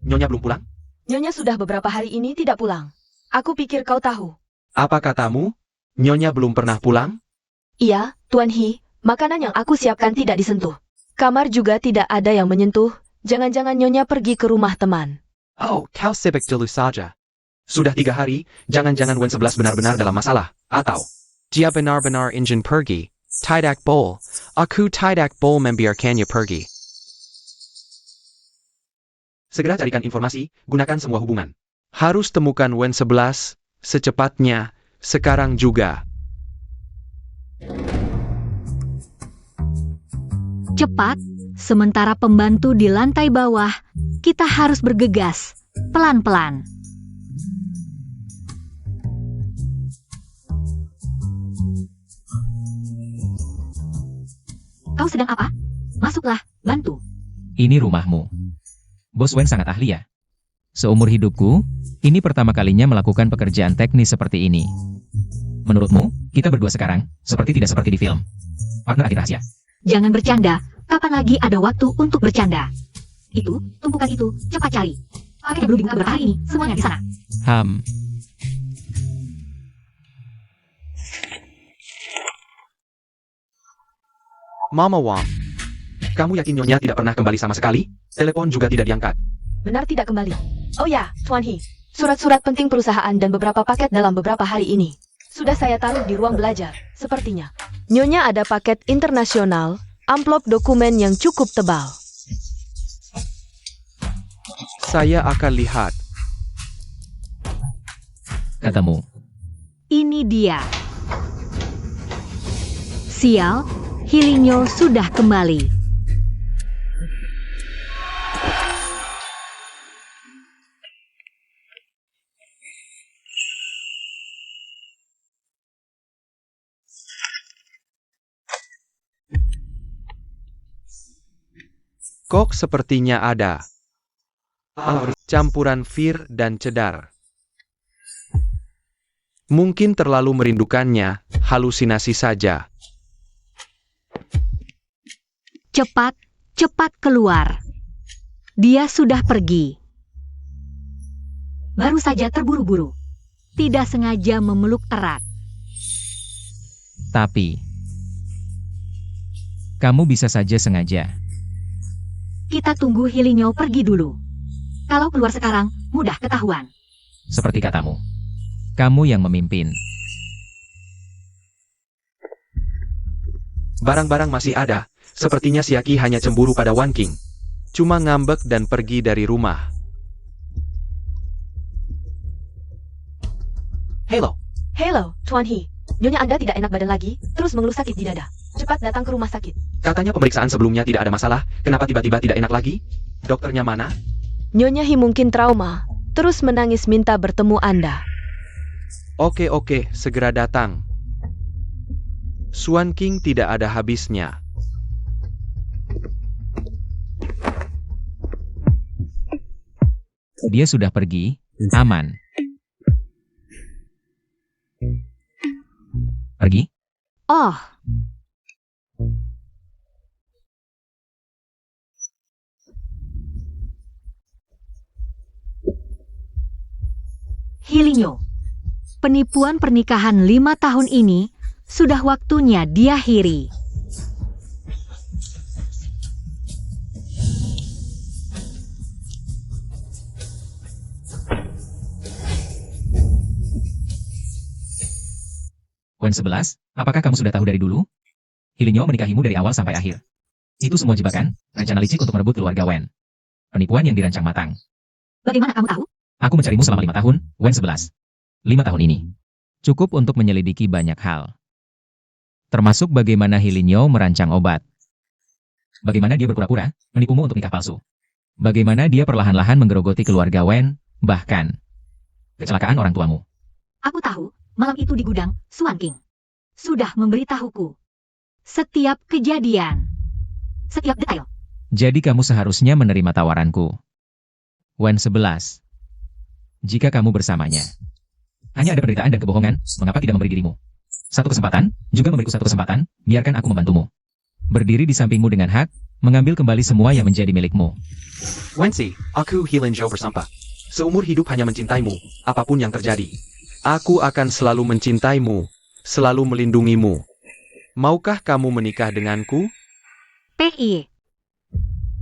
Nyonya belum pulang? Nyonya sudah beberapa hari ini tidak pulang. Aku pikir kau tahu. Apa katamu? Nyonya belum pernah pulang? Iya, Tuan He, makanan yang aku siapkan tidak disentuh. Kamar juga tidak ada yang menyentuh. Jangan-jangan Nyonya pergi ke rumah teman. Oh, kau sibuk dulu saja. Sudah 3 hari, jangan-jangan Wen11 benar-benar dalam masalah. Atau, Dia benar-benar ingin pergi. Tidak boleh. Aku tidak boleh membiarkannya pergi. segera carikan informasi, gunakan semua hubungan. Harus temukan Wen11 secepatnya, sekarang juga. Cepat, sementara pembantu di lantai bawah, kita harus bergegas, pelan-pelan. Kau sedang apa? Masuklah, bantu. Ini rumahmu. Bos Wen sangat ahli ya. Seumur hidupku, ini pertama kalinya melakukan pekerjaan teknis seperti ini. Menurutmu, kita berdua sekarang, seperti tidak seperti di film. Partner akhir rahasia. Jangan bercanda, kapan lagi ada waktu untuk bercanda? Itu, tumpukan itu, cepat cari. Paket yang belum dibuka beberapa hari ini, semuanya di sana. Mama Wang, Kamu yakin Nyonya tidak pernah kembali sama sekali? Telepon juga tidak diangkat. Benar tidak kembali. Oh ya, Tuan He. Surat-surat penting perusahaan dan beberapa paket dalam beberapa hari ini. Sudah saya taruh di ruang belajar, sepertinya. Nyonya ada paket internasional, amplop dokumen yang cukup tebal. saya akan lihat. Katamu. Ini dia. Sial, Hilinyo sudah kembali. Kok sepertinya ada campuran fir dan cedar. Mungkin terlalu merindukannya, halusinasi saja. Cepat, cepat keluar. Dia sudah pergi. Baru saja terburu-buru. Tidak sengaja memeluk erat. Tapi, kamu bisa saja sengaja. Kita tunggu Hilinyo pergi dulu. Kalau keluar sekarang, mudah ketahuan. Seperti katamu. Kamu yang memimpin. Barang-barang masih ada. Sepertinya Siaki hanya cemburu pada Wan King. Cuma ngambek dan pergi dari rumah. Hello. Hello, Tuan He. Nyonya Anda tidak enak badan lagi, terus mengeluh sakit di dada. Cepat datang ke rumah sakit. Katanya pemeriksaan sebelumnya tidak ada masalah. Kenapa tiba-tiba tidak enak lagi? Dokternya mana? Nyonya He mungkin trauma, terus menangis minta bertemu Anda. Oke, segera datang. Swan King tidak ada habisnya. Dia sudah pergi, aman. Pergi? Oh, Hilinyo, penipuan pernikahan 5 tahun ini sudah waktunya diakhiri. Wen 11, apakah kamu sudah tahu dari dulu? Hilinyo menikahimu dari awal sampai akhir. Itu semua jebakan, rencana licik untuk merebut keluarga Wen. Penipuan yang dirancang matang. Bagaimana kamu tahu? Aku mencarimu selama 5 tahun, Wen 11. 5 tahun ini. Cukup untuk menyelidiki banyak hal. Termasuk bagaimana Hilinyo merancang obat. Bagaimana dia berpura-pura, menipumu untuk nikah palsu. Bagaimana dia perlahan-lahan menggerogoti keluarga Wen, bahkan kecelakaan orang tuamu. Aku tahu, malam itu di gudang, Suan King sudah memberitahuku setiap kejadian, setiap detail. Jadi kamu seharusnya menerima tawaranku. Wen 11. Jika kamu bersamanya. Hanya ada penderitaan dan kebohongan, mengapa tidak memberi dirimu satu kesempatan, juga memberiku satu kesempatan, biarkan aku membantumu. Berdiri di sampingmu dengan hak, mengambil kembali semua yang menjadi milikmu. Wensi, aku Hilinjo bersumpah. Seumur hidup hanya mencintaimu, apapun yang terjadi. Aku akan selalu mencintaimu, selalu melindungimu. Maukah kamu menikah denganku? PIE.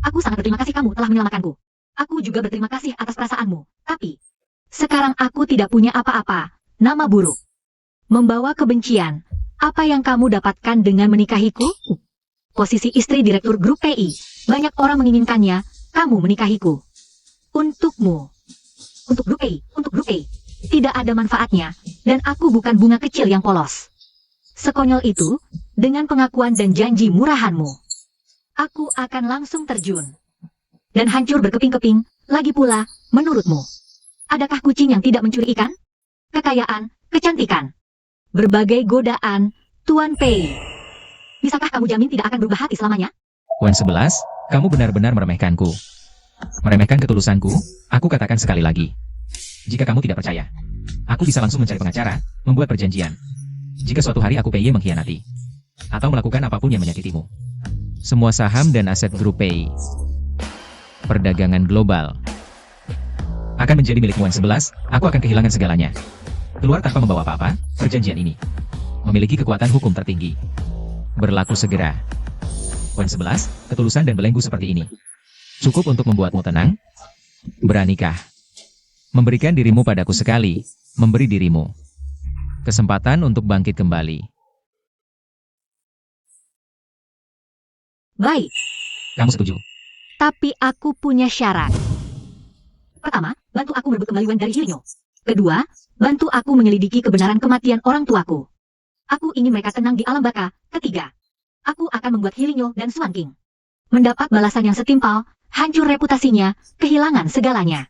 Aku sangat berterima kasih kamu telah menyelamatkanku. Aku juga berterima kasih atas perasaanmu. Tapi, sekarang aku tidak punya apa-apa. Nama buruk. Membawa kebencian. Apa yang kamu dapatkan dengan menikahiku? Posisi istri direktur grup PI. Banyak orang menginginkannya. Kamu menikahiku. Untukmu. Untuk grup PI. Untuk grup PI. Tidak ada manfaatnya. Dan aku bukan bunga kecil yang polos. Sekonyol itu, dengan pengakuan dan janji murahanmu, aku akan langsung terjun. Dan hancur berkeping-keping, lagi pula, menurutmu. Adakah kucing yang tidak mencuri ikan? Kekayaan, kecantikan. Berbagai godaan, Tuan Pei. Bisakah kamu jamin tidak akan berubah hati selamanya? Wen 11, kamu benar-benar meremehkanku. Meremehkan ketulusanku, aku katakan sekali lagi. Jika kamu tidak percaya, aku bisa langsung mencari pengacara, membuat perjanjian. Jika suatu hari aku PI mengkhianati, atau melakukan apapun yang menyakitimu. Semua saham dan aset grup PI. Perdagangan global. Akan menjadi milik Wen 11, aku akan kehilangan segalanya. Keluar tanpa membawa apa-apa, perjanjian ini. Memiliki kekuatan hukum tertinggi. Berlaku segera. Wen 11, ketulusan dan belenggu seperti ini. Cukup untuk membuatmu tenang. Beranikah? Memberikan dirimu padaku sekali, memberi dirimu kesempatan untuk bangkit kembali. Baik, Kamu setuju? tapi aku punya syarat. Pertama, bantu aku merebut kembali Wen dari Hilinyo. Kedua, bantu aku menyelidiki kebenaran kematian orang tuaku. Aku ingin mereka tenang di alam baka. Ketiga, aku akan membuat Hilinyo dan Suan King mendapat balasan yang setimpal, hancur reputasinya, kehilangan segalanya.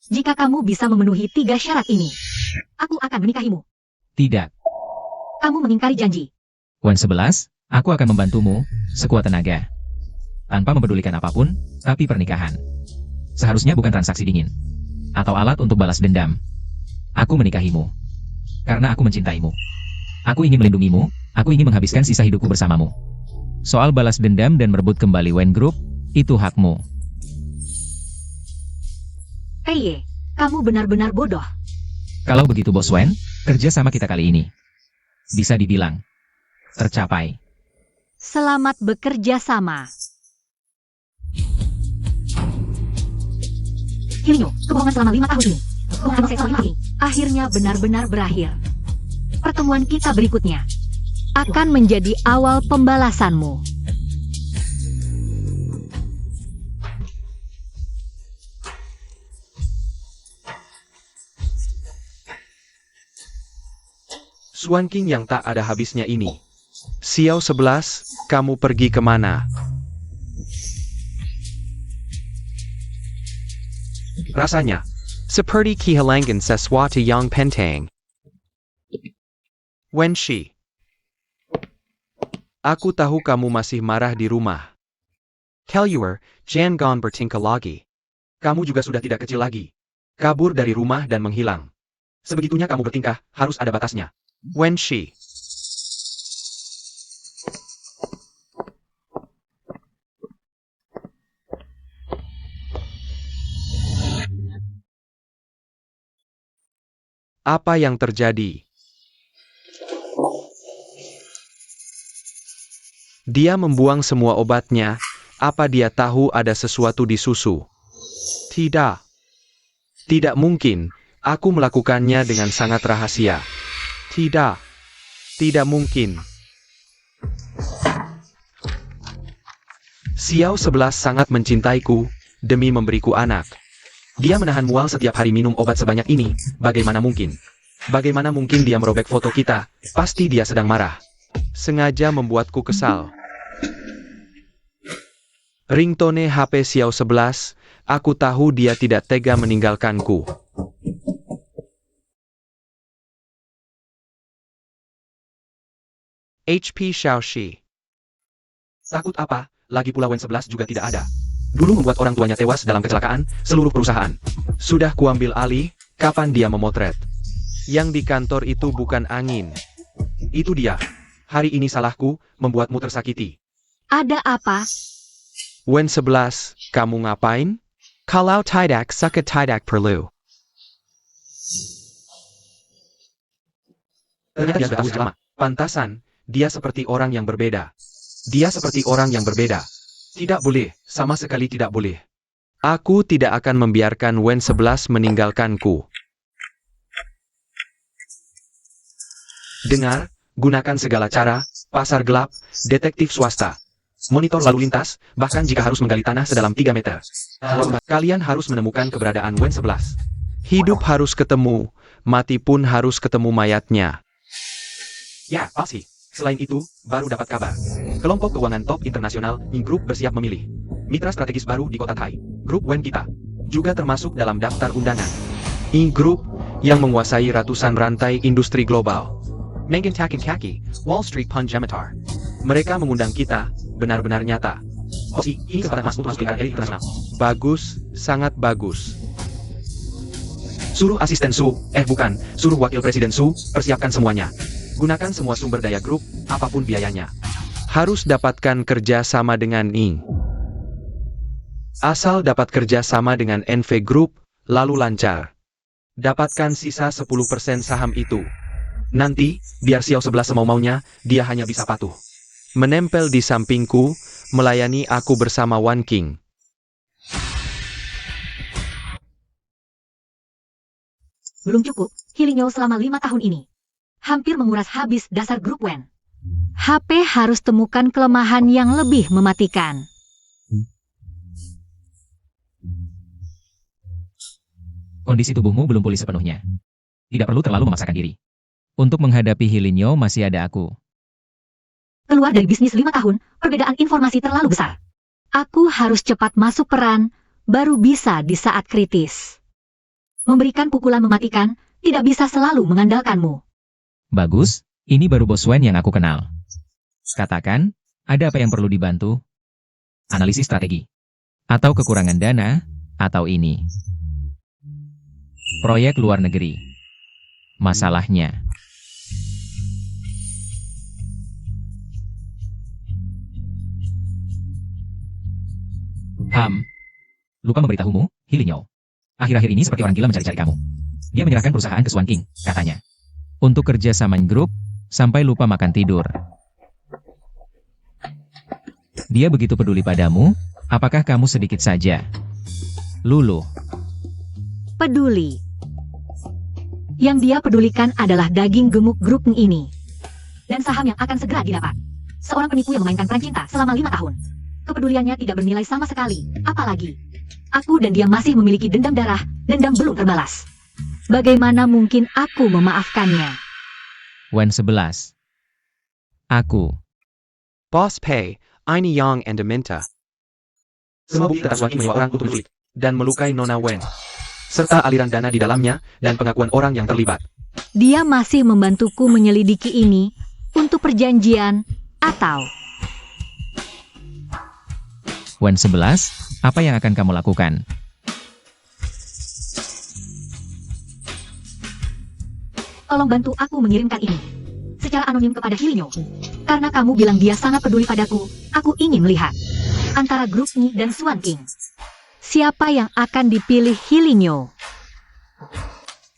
Jika kamu bisa memenuhi 3 syarat ini, aku akan menikahimu. Tidak. Kamu mengingkari janji. Wen 11, aku akan membantumu, sekuat tenaga. Tanpa mempedulikan apapun, tapi pernikahan. Seharusnya bukan transaksi dingin. Atau alat untuk balas dendam. Aku menikahimu. Karena aku mencintaimu. Aku ingin melindungimu, aku ingin menghabiskan sisa hidupku bersamamu. Soal balas dendam dan merebut kembali Wen Group, itu hakmu. Peye, kamu benar-benar bodoh. Kalau begitu Bos Wen, kerja sama kita kali ini bisa dibilang tercapai. Selamat bekerja sama. Hilinyo, kebohongan selama 5 tahun ini. Kebohongan saya selama 5 tahun ini. Akhirnya benar-benar berakhir. Pertemuan kita berikutnya akan menjadi awal pembalasanmu. Suan King yang tak ada habisnya ini. Xiao 11, kamu pergi kemana? Rasanya seperti kehilangan sesuatu yang penting. Wenshi, aku tahu kamu masih marah di rumah. Keluar, jangan bertingkah lagi. Kamu juga sudah tidak kecil lagi. Kabur dari rumah dan menghilang. Sebegitunya kamu bertingkah, harus ada batasnya. Wenshi. Apa yang terjadi? Dia membuang semua obatnya. Apa dia tahu ada sesuatu di susu? Tidak. Tidak mungkin. Aku melakukannya dengan sangat rahasia. Tidak. Tidak mungkin. Xiao 11 sangat mencintaiku, demi memberiku anak. Dia menahan mual setiap hari minum obat sebanyak ini, bagaimana mungkin? Bagaimana mungkin dia merobek foto kita? Pasti dia sedang marah. Sengaja membuatku kesal. Ringtone HP Xiao 11, aku tahu dia tidak tega meninggalkanku. HP Xiaoxi. Takut apa? Lagi pula Wen 11 juga tidak ada. Dulu membuat orang tuanya tewas dalam kecelakaan, seluruh perusahaan. Sudah kuambil alih, kapan dia memotret? Yang di kantor itu bukan angin. Itu dia. Hari ini salahku, membuatmu tersakiti. Ada apa? Wen 11, kamu ngapain? Kalau tidak suka tidak perlu. Ternyata dia sudah tahu sejak lama. Pantasan, dia seperti orang yang berbeda. Dia seperti orang yang berbeda. Tidak boleh, sama sekali tidak boleh. Aku tidak akan membiarkan Wen 11 meninggalkanku. Dengar, gunakan segala cara, pasar gelap, detektif swasta, monitor lalu lintas, bahkan jika harus menggali tanah sedalam 3 meter. Kalian harus menemukan keberadaan Wen 11. Hidup harus ketemu, mati pun harus ketemu mayatnya. Ya, pasti. Selain itu, baru dapat kabar. Kelompok keuangan top internasional, Ing Group bersiap memilih mitra strategis baru di kota Thai. Grup Wen kita juga termasuk dalam daftar undangan. Ing Group yang menguasai ratusan rantai industri global. Mengen Takin Kaki, Wall Street Punjamatar. Mereka mengundang kita, benar-benar nyata. Oh, ini kesempatan emas untuk masuk ke elit internasional. Bagus, sangat bagus. Suruh asisten Su, bukan, suruh wakil presiden Su, persiapkan semuanya. Gunakan semua sumber daya grup, apapun biayanya. Harus dapatkan kerja sama dengan Ing. Asal dapat kerja sama dengan NV Group, lalu lancar. Dapatkan sisa 10% saham itu. Nanti, biar Xiao 11 semau-maunya, dia hanya bisa patuh. Menempel di sampingku, melayani aku bersama Wan King. Belum cukup, Hilinyo selama 5 tahun ini. Hampir menguras habis dasar grup Wen. HP harus temukan kelemahan yang lebih mematikan. Kondisi tubuhmu belum pulih sepenuhnya. Tidak perlu terlalu memaksakan diri. Untuk menghadapi Hilinyo masih ada aku. Keluar dari bisnis 5 tahun, perbedaan informasi terlalu besar. Aku harus cepat masuk peran, baru bisa di saat kritis. Memberikan pukulan mematikan, tidak bisa selalu mengandalkanmu. Bagus, ini baru bos Wen yang aku kenal. Katakan, ada apa yang perlu dibantu? Analisis strategi. Atau kekurangan dana, atau ini. Proyek luar negeri. Masalahnya. Lupa memberitahumu, Hilinyo. Akhir-akhir ini seperti orang gila mencari-cari kamu. Dia menyerahkan perusahaan ke Swan King, katanya. Untuk kerja sama grup, sampai lupa makan tidur. Dia begitu peduli padamu, apakah kamu sedikit saja? Lulu. Peduli. Yang dia pedulikan adalah daging gemuk grup ini. Dan saham yang akan segera didapat. Seorang penipu yang memainkan peran cinta selama 5 tahun. Kepeduliannya tidak bernilai sama sekali, apalagi. Aku dan dia masih memiliki dendam darah, dendam belum terbalas. Bagaimana mungkin aku memaafkannya? Wen 11. Aku. Boss Pei, Aini Yang and Aminta. Semua bukti tentang Swan King menyewa orang untuk menculik dan melukai Nona Wen. Serta aliran dana di dalamnya, dan pengakuan orang yang terlibat. Dia masih membantuku menyelidiki ini untuk perjanjian atau... Wen 11, apa yang akan kamu lakukan? Tolong bantu aku mengirimkan ini secara anonim kepada Hilinyo. Karena kamu bilang dia sangat peduli padaku, aku ingin melihat antara grup Ni dan Swan King. Siapa yang akan dipilih Hilinyo?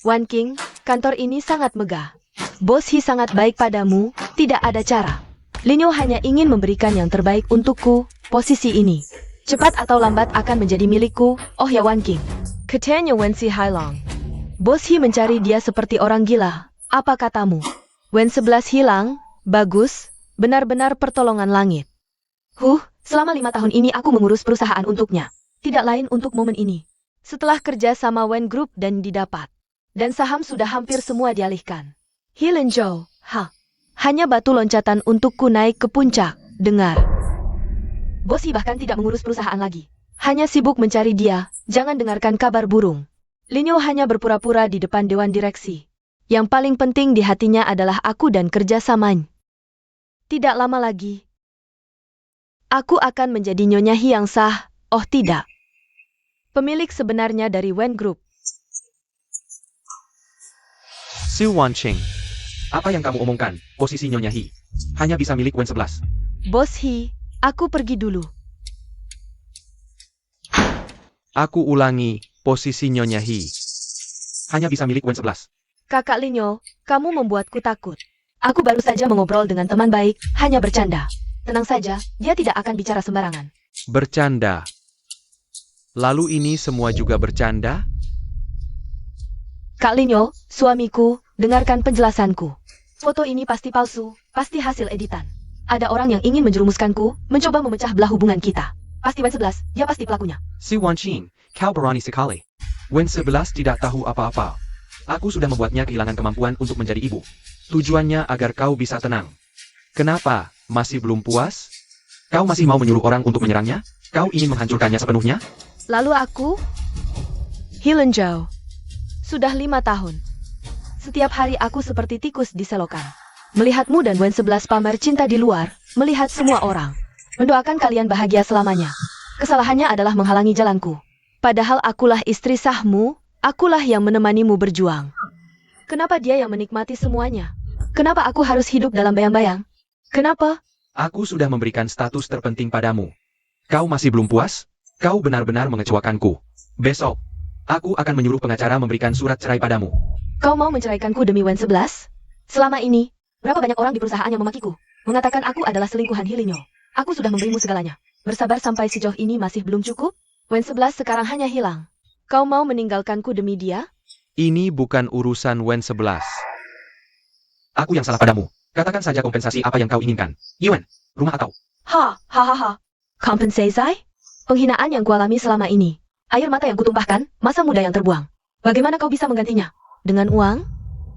Wan King, kantor ini sangat megah. Bos Hi sangat baik padamu, tidak ada cara. Linyo hanya ingin memberikan yang terbaik untukku, posisi ini. Cepat atau lambat akan menjadi milikku, oh ya Wan King. Katanya Wen Si Hailong. Bos Hi mencari dia seperti orang gila, apa katamu? Wen 11 hilang, bagus, benar-benar pertolongan langit. Selama 5 tahun ini aku mengurus perusahaan untuknya. Tidak lain untuk momen ini. Setelah kerja sama Wen Group dan didapat. Dan saham sudah hampir semua dialihkan. Helen Zhou, hanya batu loncatan untukku naik ke puncak. Dengar. Bos He bahkan tidak mengurus perusahaan lagi. Hanya sibuk mencari dia, jangan dengarkan kabar burung. Lin Yo hanya berpura-pura di depan dewan direksi. Yang paling penting di hatinya adalah aku dan kerjasamanya. Tidak lama lagi. Aku akan menjadi Nyonya He yang sah, oh tidak. Pemilik sebenarnya dari Wen Group. Su Wanqing. Apa yang kamu omongkan, posisi Nyonya He? Hanya bisa milik Wen 11. Bos He, aku pergi dulu. Aku ulangi, posisi Nyonya He. Hanya bisa milik Wen 11. Kakak Lin Yo, kamu membuatku takut. Aku baru saja mengobrol dengan teman baik, hanya bercanda. Tenang saja, dia tidak akan bicara sembarangan. Bercanda. Lalu ini semua juga bercanda? Kak Lin Yo, suamiku, dengarkan penjelasanku. Foto ini pasti palsu, pasti hasil editan. Ada orang yang ingin menjerumuskanku, mencoba memecah belah hubungan kita. Pasti Wen 11, dia pasti pelakunya. Su Wanqing, kau berani sekali. Wen 11 tidak tahu apa-apa. Aku sudah membuatnya kehilangan kemampuan untuk menjadi ibu. Tujuannya agar kau bisa tenang. Kenapa? Masih belum puas? Kau masih mau menyuruh orang untuk menyerangnya? Kau ingin menghancurkannya sepenuhnya? Lalu aku? Helen Zhou. Sudah 5 tahun. Setiap hari aku seperti tikus di selokan. Melihatmu dan Wen 11 pamer cinta di luar, melihat semua orang. Mendoakan kalian bahagia selamanya. Kesalahannya adalah menghalangi jalanku. Padahal akulah istri sahmu, akulah yang menemanimu berjuang. Kenapa dia yang menikmati semuanya? Kenapa aku harus hidup dalam bayang-bayang? Kenapa? Aku sudah memberikan status terpenting padamu. Kau masih belum puas? Kau benar-benar mengecewakanku. Besok, aku akan menyuruh pengacara memberikan surat cerai padamu. Kau mau menceraikanku demi Wen 11? Selama ini, berapa banyak orang di perusahaan yang memakiku? Mengatakan aku adalah selingkuhan Helen Yo. Aku sudah memberimu segalanya. Bersabar sampai sejauh ini masih belum cukup? Wen 11 sekarang hanya hilang. Kau mau meninggalkanku demi dia? Ini bukan urusan Wen 11. Aku yang salah padamu. Katakan saja kompensasi apa yang kau inginkan. Yuan, rumah atau... Kompensasi? Penghinaan yang kualami selama ini. Air mata yang kutumpahkan, masa muda yang terbuang. Bagaimana kau bisa menggantinya? Dengan uang?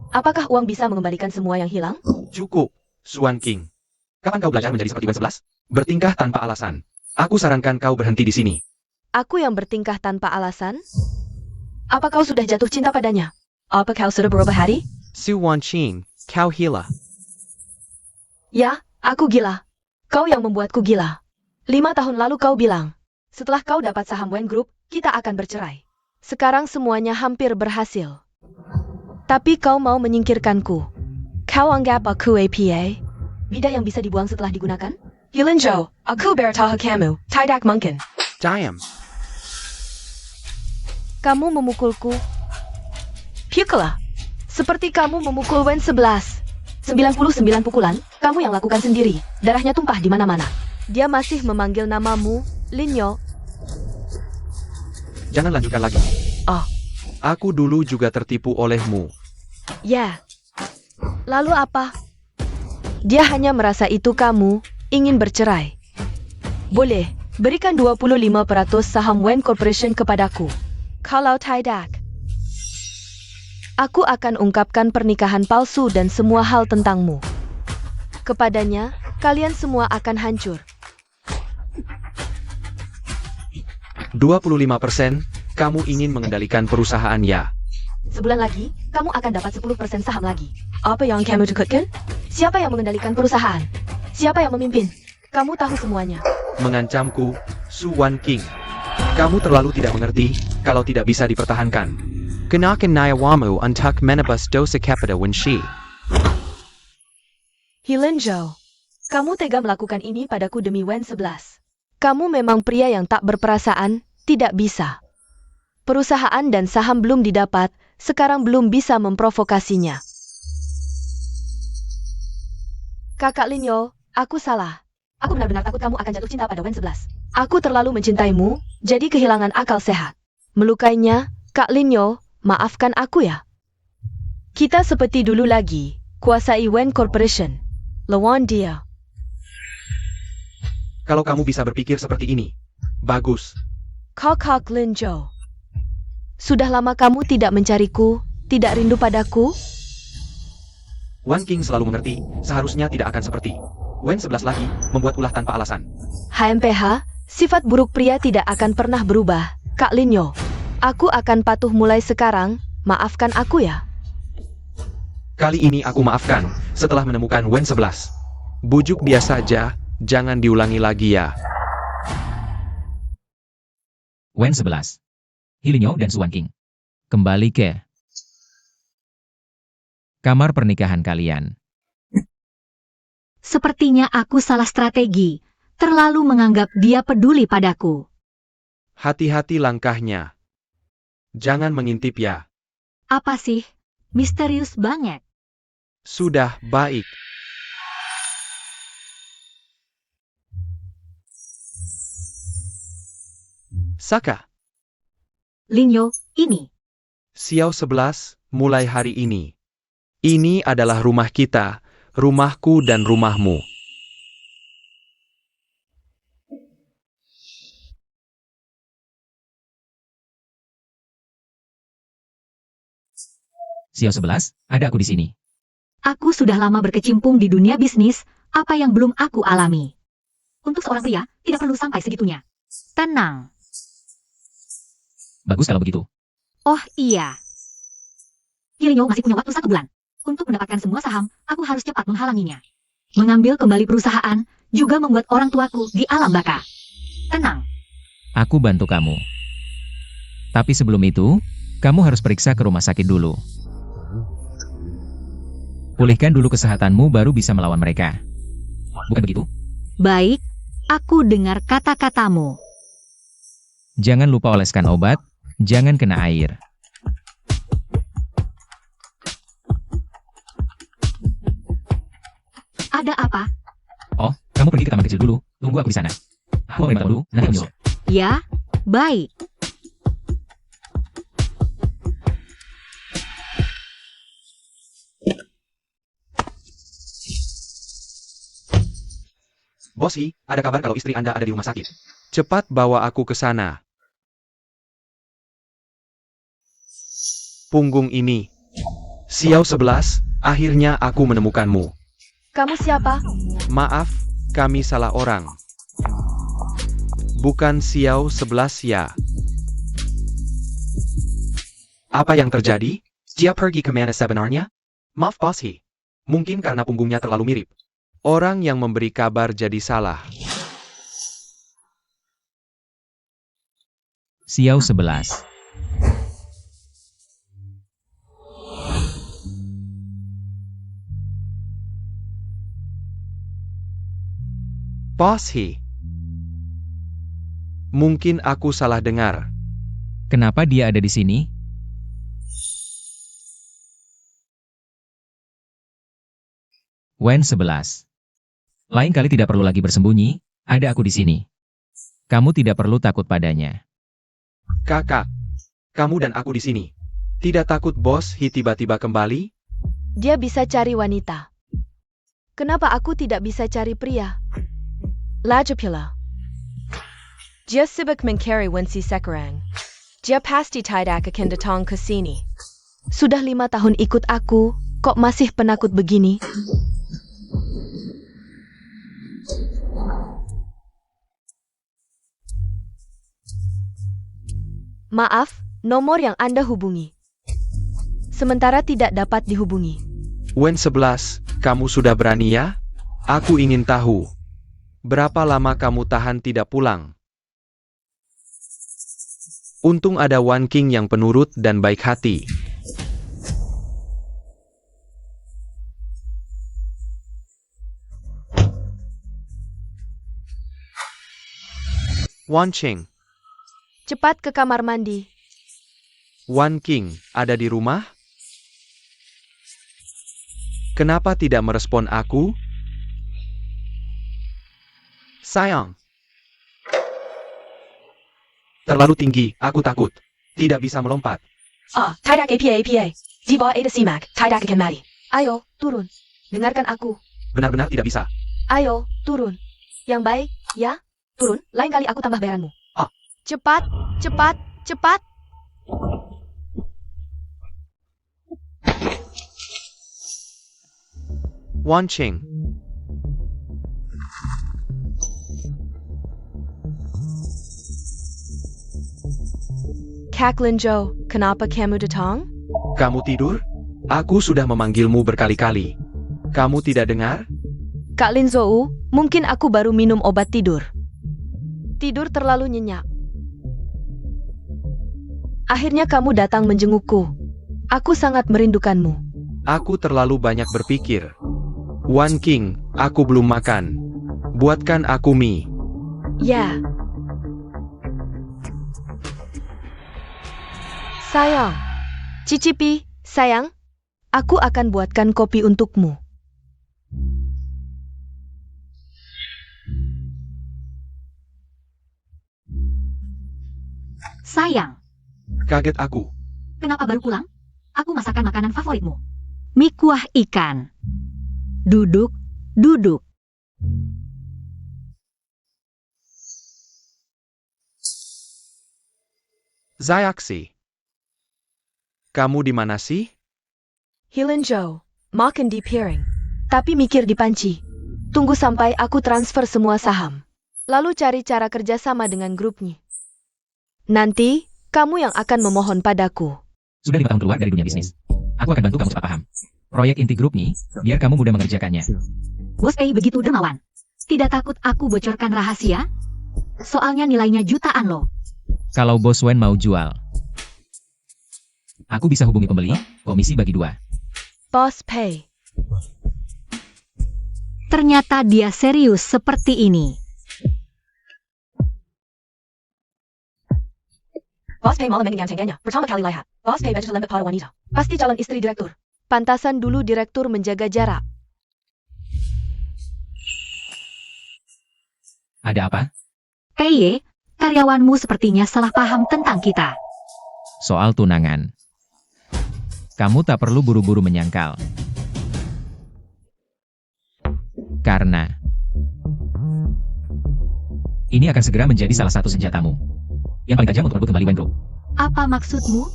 Apakah uang bisa mengembalikan semua yang hilang? Cukup, Su Wanqing. Kapan kau belajar menjadi seperti Wen 11? Bertingkah tanpa alasan. Aku sarankan kau berhenti di sini. Aku yang bertingkah tanpa alasan? Apa kau sudah jatuh cinta padanya? Apa kau sudah berubah hati? Su Wanqing, kau gila. Ya, aku gila. Kau yang membuatku gila. 5 tahun lalu kau bilang, setelah kau dapat saham Wen Group, kita akan bercerai. Sekarang semuanya hampir berhasil. Tapi kau mau menyingkirkanku. Kau anggap aku APA? Bida yang bisa dibuang setelah digunakan? Helen Zhou, aku bertahu kamu, tidak mungkin. Diam. Kamu memukulku. Pukul. Seperti kamu memukul Wen 11. 99 pukulan, kamu yang lakukan sendiri. Darahnya tumpah di mana-mana. Dia masih memanggil namamu, Lin Yo. Jangan lanjutkan lagi. Aku dulu juga tertipu olehmu. Ya. Lalu apa? Dia hanya merasa itu kamu ingin bercerai. Boleh, berikan 25% saham Wen Corporation kepadaku. Kalau tidak, aku akan ungkapkan pernikahan palsu dan semua hal tentangmu. Kepadanya, kalian semua akan hancur. 25%, kamu ingin mengendalikan perusahaan ya? Sebulan lagi, kamu akan dapat 10% saham lagi. Apa yang kamu takutkan? Siapa yang mengendalikan perusahaan? Siapa yang memimpin? Kamu tahu semuanya. Mengancamku, Su Wanqing. Kamu terlalu tidak mengerti, kalau tidak bisa dipertahankan. Kenakan nayawamu untuk menebus dosa kepada Wenshi. Helen Zhou, kamu tega melakukan ini padaku demi Wen 11. Kamu memang pria yang tak berperasaan, tidak bisa. Perusahaan dan saham belum didapat, sekarang belum bisa memprovokasinya. Kakak Lin Yo, aku salah. Aku benar-benar takut kamu akan jatuh cinta pada Wen 11. Aku terlalu mencintaimu, jadi kehilangan akal sehat. Melukainya, Kak Lin Yo, maafkan aku ya. Kita seperti dulu lagi, kuasai Wen Corporation. Lawan dia. Kalau kamu bisa berpikir seperti ini. Bagus. Kakak Linjo. Sudah lama kamu tidak mencariku, tidak rindu padaku? Wan King selalu mengerti, seharusnya tidak akan seperti Wen 11 lagi, membuat ulah tanpa alasan. HMPH, sifat buruk pria tidak akan pernah berubah. Kak Linyo, aku akan patuh mulai sekarang, maafkan aku ya. Kali ini aku maafkan, setelah menemukan Wen 11. Bujuk dia saja, jangan diulangi lagi ya. Wen 11. Hilinyo dan Suan King. Kembali ke kamar pernikahan kalian. Sepertinya aku salah strategi, terlalu menganggap dia peduli padaku. Hati-hati langkahnya. Jangan mengintip ya. Apa sih? Misterius banget. Sudah, baik. Saka, Linyo, ini. Xiao 11, mulai hari ini. Ini adalah rumah kita, rumahku dan rumahmu. Xiao 11, ada aku di sini. Aku sudah lama berkecimpung di dunia bisnis, apa yang belum aku alami. Untuk seorang pria, tidak perlu sampai segitunya. Tenang. Bagus kalau begitu. Oh iya. Hilinyo masih punya waktu 1 bulan. Untuk mendapatkan semua saham, aku harus cepat menghalanginya. Mengambil kembali perusahaan, juga membuat orang tuaku di alam baka. Tenang. Aku bantu kamu. Tapi sebelum itu, kamu harus periksa ke rumah sakit dulu. Pulihkan dulu kesehatanmu baru bisa melawan mereka. Bukan begitu? Baik, aku dengar kata-katamu. Jangan lupa oleskan obat, jangan kena air. Ada apa? Oh, kamu pergi ke taman kecil dulu. Tunggu aku di sana. Aku mau minta dulu, nanti aku nyusul. Ya, baik. Bos Hi, ada kabar kalau istri Anda ada di rumah sakit. Cepat bawa aku ke sana. Punggung ini. Xiao 11, akhirnya aku menemukanmu. Kamu siapa? Maaf, kami salah orang. Bukan Xiao 11 ya. Apa yang terjadi? Dia pergi ke mana sebenarnya? Maaf Bos Hi. Mungkin karena punggungnya terlalu mirip. Orang yang memberi kabar jadi salah. Xiao 11. Bos Hi. Mungkin aku salah dengar. Kenapa dia ada di sini? Wen 11. Lain kali tidak perlu lagi bersembunyi, ada aku di sini. Kamu tidak perlu takut padanya. Kakak, kamu dan aku di sini. Tidak takut Bos Hi tiba-tiba kembali? Dia bisa cari wanita. Kenapa aku tidak bisa cari pria? Lajapila. Dia sibuk mencari Wensi sekarang. Dia pasti tidak akan datang ke sini. Sudah 5 tahun ikut aku, kok masih penakut begini? Maaf, nomor yang Anda hubungi. Sementara tidak dapat dihubungi. Wen 11, kamu sudah berani ya? Aku ingin tahu. Berapa lama kamu tahan tidak pulang? Untung ada Wan King yang penurut dan baik hati. Wan Ching, Cepat ke kamar mandi. Wan King, ada di rumah? Kenapa tidak merespon aku? Sayang. Terlalu tinggi, aku takut. Tidak bisa melompat. Tidak APA. Di bawah Ada Simak, tidak kembali. Ayo, turun. Dengarkan aku. Benar-benar tidak bisa. Ayo, turun. Yang baik, ya? Turun, lain kali aku tambah bayaranmu. Ah. Cepat, cepat, cepat. Wan Qing. Kak Lin Jo, kenapa kamu datang? Kamu tidur? Aku sudah memanggilmu berkali-kali. Kamu tidak dengar? Kak Lin Zou, mungkin aku baru minum obat tidur. Tidur terlalu nyenyak. Akhirnya kamu datang menjengukku. Aku sangat merindukanmu. Aku terlalu banyak berpikir. Wan King, aku belum makan. Buatkan aku mie. Ya. Sayang. Cicipi, sayang. Aku akan buatkan kopi untukmu. Sayang, Kaget aku. kenapa baru pulang? Aku masakan makanan favoritmu. Mie kuah ikan. Duduk, duduk. Zayaksi. Kamu di mana sih? Hilin Jo, makan di piring. Tapi mikir di panci. Tunggu sampai aku transfer semua saham. Lalu cari cara kerjasama dengan grupnya. Nanti, kamu yang akan memohon padaku. Sudah 5 tahun keluar dari dunia bisnis. Aku akan bantu kamu cepat paham. Proyek inti grup nih, biar kamu mudah mengerjakannya. Bos Pei begitu dermawan. Tidak takut aku bocorkan rahasia? Soalnya nilainya jutaan loh. Kalau Bos Wen mau jual, aku bisa hubungi pembeli, komisi bagi 2. Boss Pei. Ternyata dia serius seperti ini. Boss Pei malam ini yang cengkehnya. Pertama kali lihat. Boss Pei begitu lembut pada wanita. Pasti calon istri direktur. Pantasan dulu direktur menjaga jarak. Ada apa? Pei, karyawanmu sepertinya salah paham tentang kita. Soal tunangan. Kamu tak perlu buru-buru menyangkal. Karena ini akan segera menjadi salah satu senjatamu. Yang paling tajam untuk merebut kembali Wen Group. Apa maksudmu?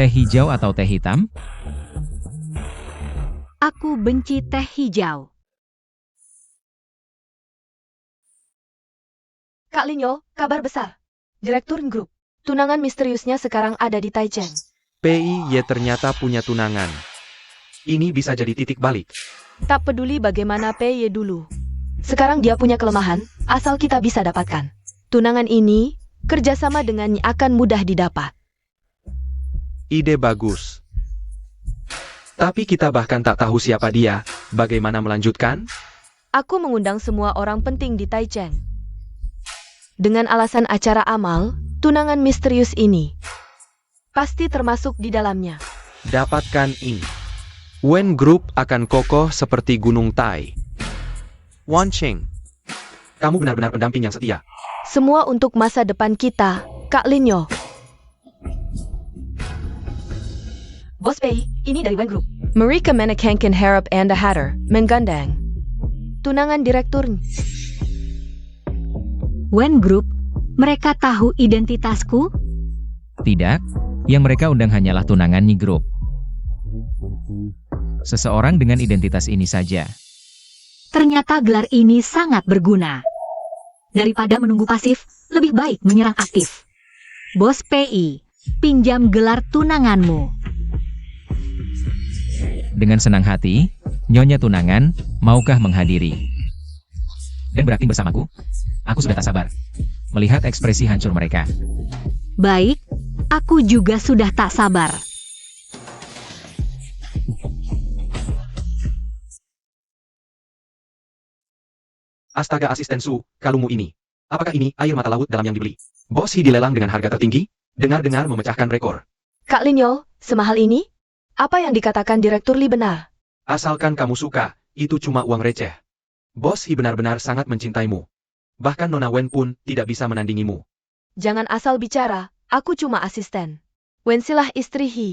Teh hijau atau teh hitam? Aku benci teh hijau. Kak Linyo, kabar besar. Direktur Group. Tunangan misteriusnya sekarang ada di Taichung. PIY ternyata punya tunangan. Ini bisa jadi titik balik. Tak peduli bagaimana PY dulu. Sekarang dia punya kelemahan, asal kita bisa dapatkan. Tunangan ini, kerjasama dengannya akan mudah didapat. Ide bagus. Tapi kita bahkan tak tahu siapa dia. Bagaimana melanjutkan? Aku mengundang semua orang penting di Taichung. Dengan alasan acara amal, tunangan misterius ini pasti termasuk di dalamnya. Dapatkan ini. Wen Group akan kokoh seperti Gunung Tai. Wan Qing. Kamu benar-benar pendamping yang setia. Semua untuk masa depan kita, Kak Linyo. Bos Pei, ini dari Wen Group. Mereka menekankan harap Anda hadir, menggandeng. Tunangan direktur. Wen Group, mereka tahu identitasku? Tidak, yang mereka undang hanyalah tunangan Nyi Group. Seseorang dengan identitas ini saja. Ternyata gelar ini sangat berguna. Daripada menunggu pasif, lebih baik menyerang aktif. Bos PI, pinjam gelar tunanganmu. Dengan senang hati, Nyonya tunangan, maukah menghadiri? Dan berakting bersamaku? Aku sudah tak sabar melihat ekspresi hancur mereka. Baik, aku juga sudah tak sabar. Astaga asisten Su, kalungmu ini. Apakah ini air mata laut dalam yang dibeli? Bos Hi dilelang dengan harga tertinggi? Dengar-dengar memecahkan rekor. Kak Linyo, semahal ini? Apa yang dikatakan Direktur Li benar? Asalkan kamu suka, itu cuma uang receh. Bos Hi benar-benar sangat mencintaimu. Bahkan Nona Wen pun tidak bisa menandingimu. Jangan asal bicara, aku cuma asisten. Wensilah istri Hi.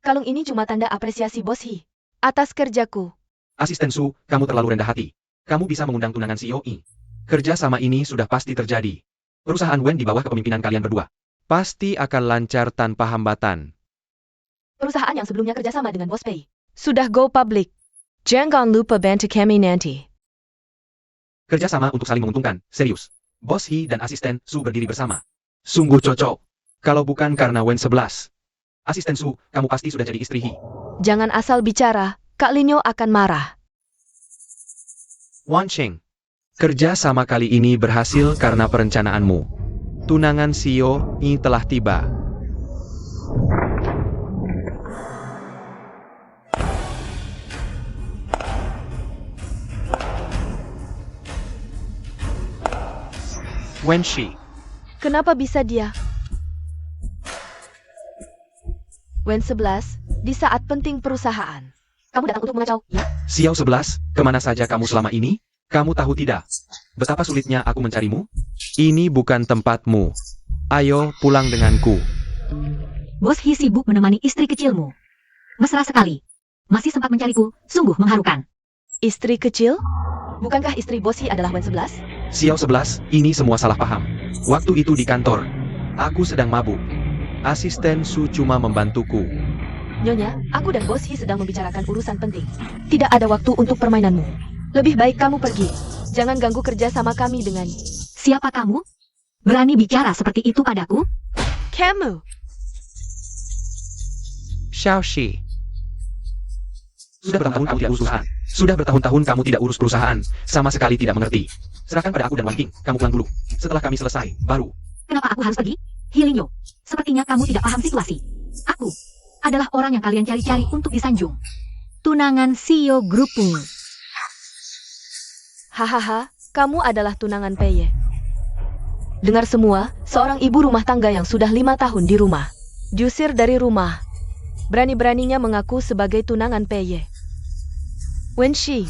Kalung ini cuma tanda apresiasi Bos Hi atas kerjaku. Asisten Su, kamu terlalu rendah hati. kamu bisa mengundang tunangan CEO I. Kerja sama ini sudah pasti terjadi. Perusahaan Wen di bawah kepemimpinan kalian berdua. Pasti akan lancar tanpa hambatan. Perusahaan yang sebelumnya kerjasama dengan Bos Pei sudah go public. Jangan lupa bantu kami nanti. Kerja sama untuk saling menguntungkan, serius. Bos He dan asisten Su berdiri bersama. Sungguh cocok. Kalau bukan karena Wen 11. Asisten Su, kamu pasti sudah jadi istri He. Jangan asal bicara, Kak Linyo akan marah. Wan Cheng. Kerja sama kali ini berhasil karena perencanaanmu. Tunangan CEO I telah tiba. Wen Shi. Kenapa bisa dia? Wen 11, di saat penting perusahaan. Kamu datang untuk mengacau, ya? Xiao 11, kemana saja kamu selama ini? Kamu tahu tidak? Betapa sulitnya aku mencarimu? Ini bukan tempatmu. Ayo pulang denganku. Bos He sibuk menemani istri kecilmu. Mesra sekali. Masih sempat mencariku, sungguh mengharukan. Istri kecil? Bukankah istri Bos He adalah Wen 11? Xiao 11, ini semua salah paham. Waktu itu di kantor, aku sedang mabuk. Asisten Su cuma membantuku. Nyonya, aku dan Bos He sedang membicarakan urusan penting. Tidak ada waktu untuk permainanmu. Lebih baik kamu pergi. Jangan ganggu kerja sama kami dengan... Siapa kamu? Berani bicara seperti itu padaku? Kamu! Xiao Shi. Sudah bertahun-tahun kamu tidak urus perusahaan. Sudah bertahun-tahun kamu tidak urus perusahaan. Sama sekali tidak mengerti. Serahkan pada aku dan Wan King. Kamu pulang dulu. Setelah kami selesai, baru. Kenapa aku harus pergi? Hilinyo, sepertinya kamu tidak paham situasi. Aku adalah orang yang kalian cari-cari untuk disanjung. Tunangan CEO grupmu. Hahaha, kamu adalah tunangan Peye. Dengar semua, seorang ibu rumah tangga yang sudah 5 tahun di rumah. Diusir dari rumah. Berani-beraninya mengaku sebagai tunangan Peye. Wen Shi,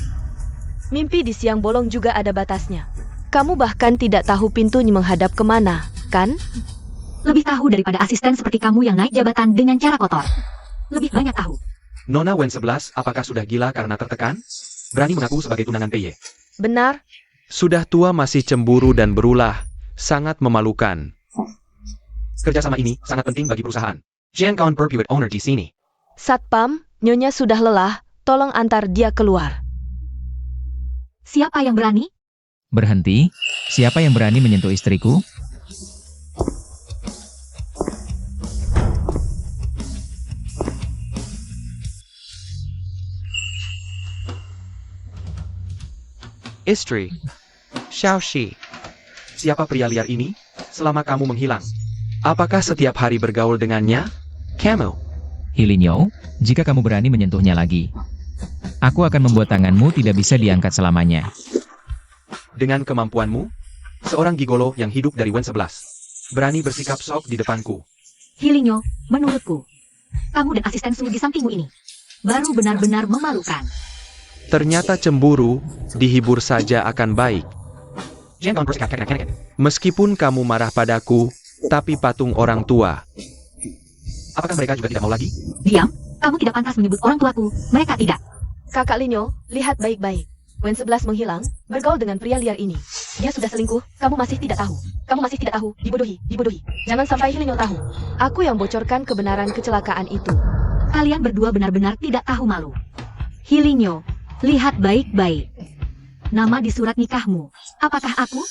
mimpi di siang bolong juga ada batasnya. Kamu bahkan tidak tahu pintunya menghadap kemana, kan? Lebih tahu daripada asisten seperti kamu yang naik jabatan dengan cara kotor. Lebih banyak tahu. Nona Wen 11, apakah sudah gila karena tertekan? Berani mengaku sebagai tunangan Peye. Benar, Sudah tua masih cemburu dan berulah. Sangat memalukan. Kerjasama ini sangat penting bagi perusahaan. Jian Kaun Perpetuate Owner di sini. Satpam, Nyonya sudah lelah, tolong antar dia keluar. Siapa yang berani? Berhenti. Siapa yang berani menyentuh istriku? Istri. Xiao Shi. Siapa pria liar ini? Selama kamu menghilang. Apakah setiap hari bergaul dengannya? Kamu. Hilinyo, jika kamu berani menyentuhnya lagi, aku akan membuat tanganmu tidak bisa diangkat selamanya. Dengan kemampuanmu, seorang gigolo yang hidup dari Wen 11. Berani bersikap sok di depanku. Hilinyo, menurutku, kamu dan asisten Su di sampingmu ini baru benar-benar memalukan. Ternyata cemburu, dihibur saja akan baik. Jian Kaun Perpetuate. Meskipun kamu marah padaku, tapi patung orang tua. Apakah mereka juga tidak mau lagi? Diam, kamu tidak pantas menyebut orang tuaku. Mereka tidak. Kakak Linyo, lihat baik-baik. Wen 11 menghilang, bergaul dengan pria liar ini. Dia sudah selingkuh, kamu masih tidak tahu. Kamu masih tidak tahu, dibodohi, dibodohi. Jangan sampai Hilinyo tahu. Aku yang bocorkan kebenaran kecelakaan itu. Kalian berdua benar-benar tidak tahu malu. Hilinyo, lihat baik-baik. Nama di surat nikahmu. Apakah aku?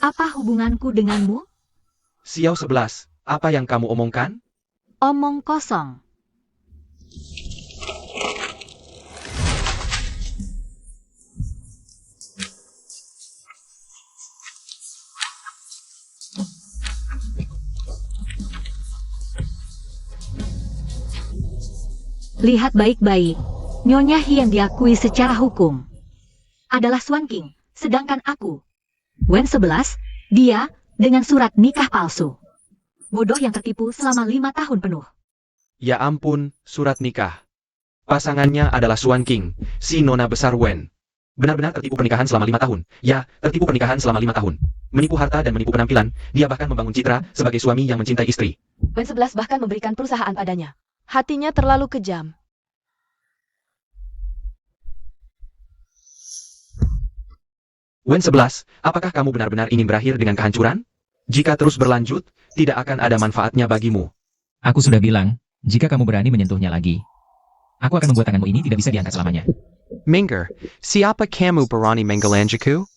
Apa hubunganku denganmu? Xiao 11, apa yang kamu omongkan? Omong kosong. Lihat baik-baik. Nyonya He yang diakui secara hukum adalah Swan King, sedangkan aku, Wen 11, dia dengan surat nikah palsu. Bodoh yang tertipu selama 5 tahun penuh. Ya ampun, surat nikah. Pasangannya adalah Swan King, si nona besar Wen. Benar-benar tertipu pernikahan selama 5 tahun. Ya, tertipu pernikahan selama 5 tahun. Menipu harta dan menipu penampilan, dia bahkan membangun citra sebagai suami yang mencintai istri. Wen 11 bahkan memberikan perusahaan padanya. Hatinya terlalu kejam. Wen 11, apakah kamu benar-benar ingin berakhir dengan kehancuran? Jika terus berlanjut, tidak akan ada manfaatnya bagimu. Aku sudah bilang, jika kamu berani menyentuhnya lagi, aku akan membuat tanganmu ini tidak bisa diangkat selamanya. Minger, siapa kamu berani menggelanjaku?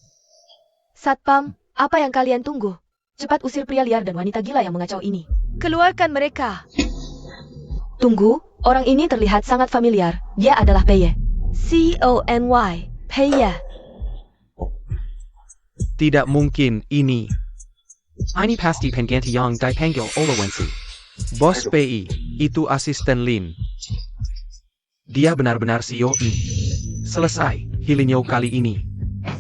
Satpam, apa yang kalian tunggu? Cepat usir pria liar dan wanita gila yang mengacau ini. Keluarkan mereka. Tunggu, orang ini terlihat sangat familiar. Dia adalah Peye. C-O-N-Y, Peye. Tidak mungkin ini. Ini pasti pengganti yang dipanggil oleh Wensi. Bos PI, itu asisten Lin. Dia benar-benar CEO. Selesai, Hilinyo kali ini.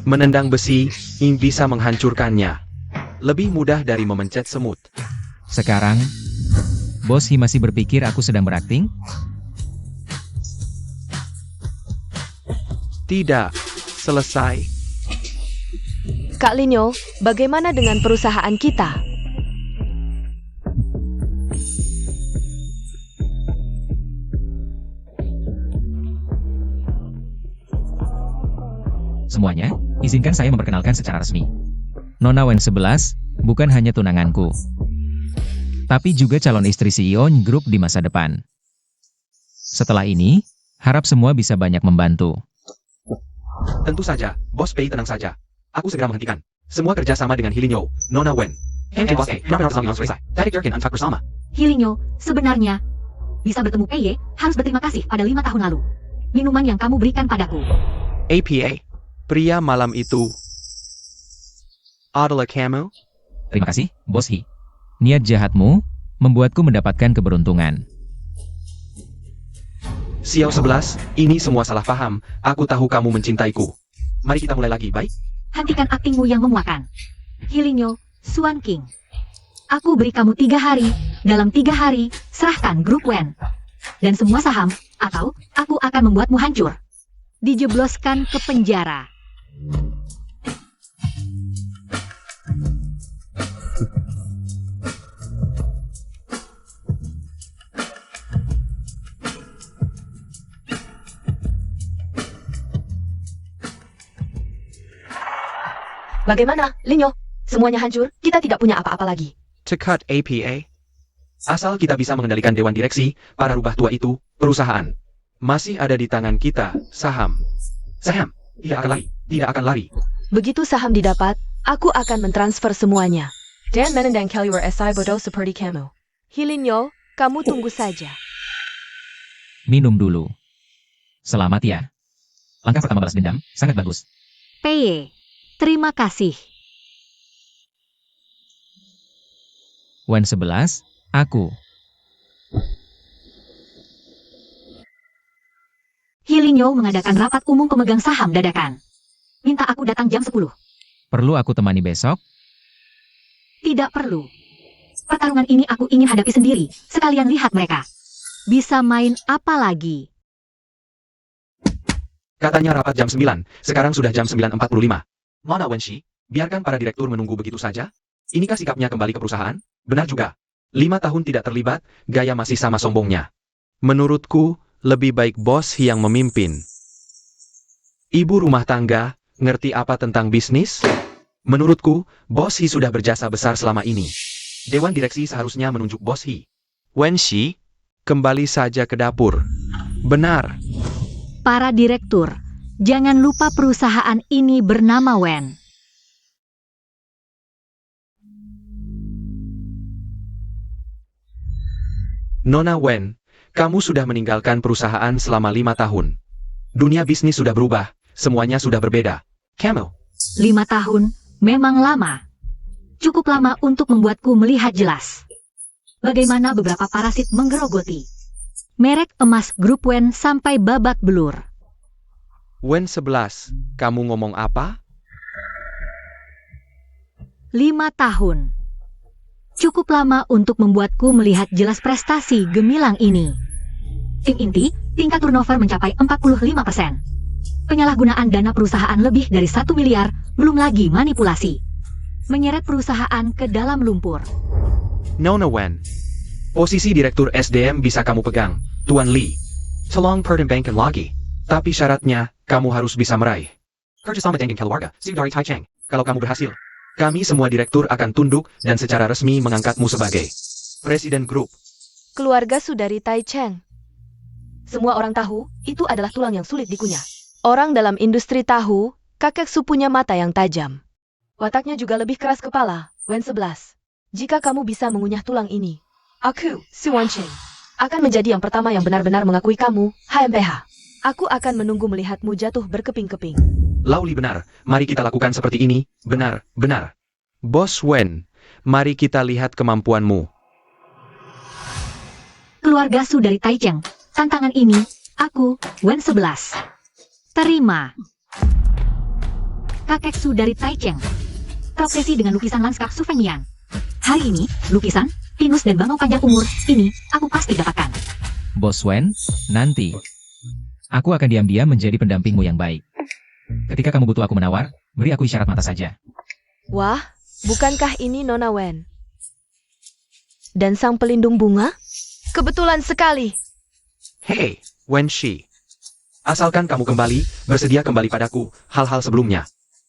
Menendang besi, Ing bisa menghancurkannya. Lebih mudah dari memencet semut. Sekarang, Bos Hi masih berpikir aku sedang berakting? Tidak, selesai. Kak Linyo, bagaimana dengan perusahaan kita? Semuanya, izinkan saya memperkenalkan secara resmi. Nona Wen 11, bukan hanya tunanganku, tapi juga calon istri CEO Group di masa depan. Setelah ini, harap semua bisa banyak membantu. Tentu saja, Bos Pei tenang saja. Aku segera menghentikan. Semua kerja sama dengan Hilinyo, Nona Wen. Bos Pei, selesai. Tarik Jerkin Anfak bersama. Hilinyo, sebenarnya, bisa bertemu Peye, harus berterima kasih pada 5 tahun lalu. Minuman yang kamu berikan padaku. APA, pria malam itu adalah kamu? Terima kasih, Bos Hi. Niat jahatmu membuatku mendapatkan keberuntungan. Xiao 11, ini semua salah paham. Aku tahu kamu mencintaiku. Mari kita mulai lagi, baik? Hentikan aktingmu yang memuakan. Hilinyo, Suan King. Aku beri kamu 3 hari. Dalam 3 hari, serahkan grup Wen. Dan semua saham, atau aku akan membuatmu hancur. Dijebloskan ke penjara. Bagaimana, Linyo? Semuanya hancur, kita tidak punya apa-apa lagi. To cut APA? Asal kita bisa mengendalikan dewan direksi, para rubah tua itu, perusahaan. Masih ada di tangan kita, saham. Saham, tidak akan lari, tidak akan lari. Begitu saham didapat, aku akan mentransfer semuanya. Dan menendang kaliwer SI bodoh seperti kamu. Hilinyo, kamu tunggu saja. Minum dulu. Selamat ya. Langkah pertama balas dendam, sangat bagus. Peye, terima kasih. Wen 11, aku. Hilinyo mengadakan rapat umum pemegang saham dadakan. Minta aku datang jam 10. Perlu aku temani besok? Tidak perlu. Pertarungan ini aku ingin hadapi sendiri. Sekalian lihat mereka. Bisa main apa lagi? Katanya rapat jam 9, sekarang sudah jam 9.45. Nona Wenshi, biarkan para direktur menunggu begitu saja? Inikah sikapnya kembali ke perusahaan? Benar juga. 5 tahun tidak terlibat, gaya masih sama sombongnya. Menurutku, lebih baik bos yang memimpin. Ibu rumah tangga, ngerti apa tentang bisnis? Menurutku, Bos Hi sudah berjasa besar selama ini. Dewan direksi seharusnya menunjuk Bos Hi. Wenshi, kembali saja ke dapur. Benar. Para direktur, jangan lupa perusahaan ini bernama Wen. Nona Wen, kamu sudah meninggalkan perusahaan selama 5 tahun. Dunia bisnis sudah berubah, semuanya sudah berbeda. Kamu, 5 tahun, memang lama. Cukup lama untuk membuatku melihat jelas. Bagaimana beberapa parasit menggerogoti merek emas grup Wen sampai babak belur. Wen 11, kamu ngomong apa? 5 tahun. Cukup lama untuk membuatku melihat jelas prestasi gemilang ini. Tim inti, tingkat turnover mencapai 45%. Penyalahgunaan dana perusahaan lebih dari 1 miliar, belum lagi manipulasi. Menyeret perusahaan ke dalam lumpur. Nona Wen, posisi direktur SDM bisa kamu pegang, Tuan Lee. Tolong pertimbangkan lagi. Tapi syaratnya, kamu harus bisa meraih Kerjasama dengan keluarga, si dari Tai Cheng. Kalau kamu berhasil, kami semua direktur akan tunduk dan secara resmi mengangkatmu sebagai Presiden Grup. Keluarga Sudari Tai Cheng. Semua orang tahu, itu adalah tulang yang sulit dikunyah. Orang dalam industri tahu, kakek Su punya mata yang tajam. Wataknya juga lebih keras kepala, Wen 11. Jika kamu bisa mengunyah tulang ini, aku, Su Wancheng, akan menjadi yang pertama yang benar-benar mengakui kamu, HMPH. Aku akan menunggu melihatmu jatuh berkeping-keping. Lauli benar, mari kita lakukan seperti ini, benar, benar. Bos Wen, mari kita lihat kemampuanmu. Keluarga Su dari Taicheng. Tantangan ini, aku, Wen 11. Terima. Kakek Su dari Taicheng. Profesi dengan lukisan lanskap Su Fengmian. Hari ini, lukisan, pinus dan bangau panjang umur, ini, aku pasti dapatkan. Bos Wen, nanti. Aku akan diam-diam menjadi pendampingmu yang baik. Ketika kamu butuh aku menawar, beri aku isyarat mata saja. Wah, bukankah ini Nona Wen? Dan sang pelindung bunga? Kebetulan sekali. Hei, Wen Shi. Asalkan kamu kembali, bersedia kembali padaku, hal-hal sebelumnya.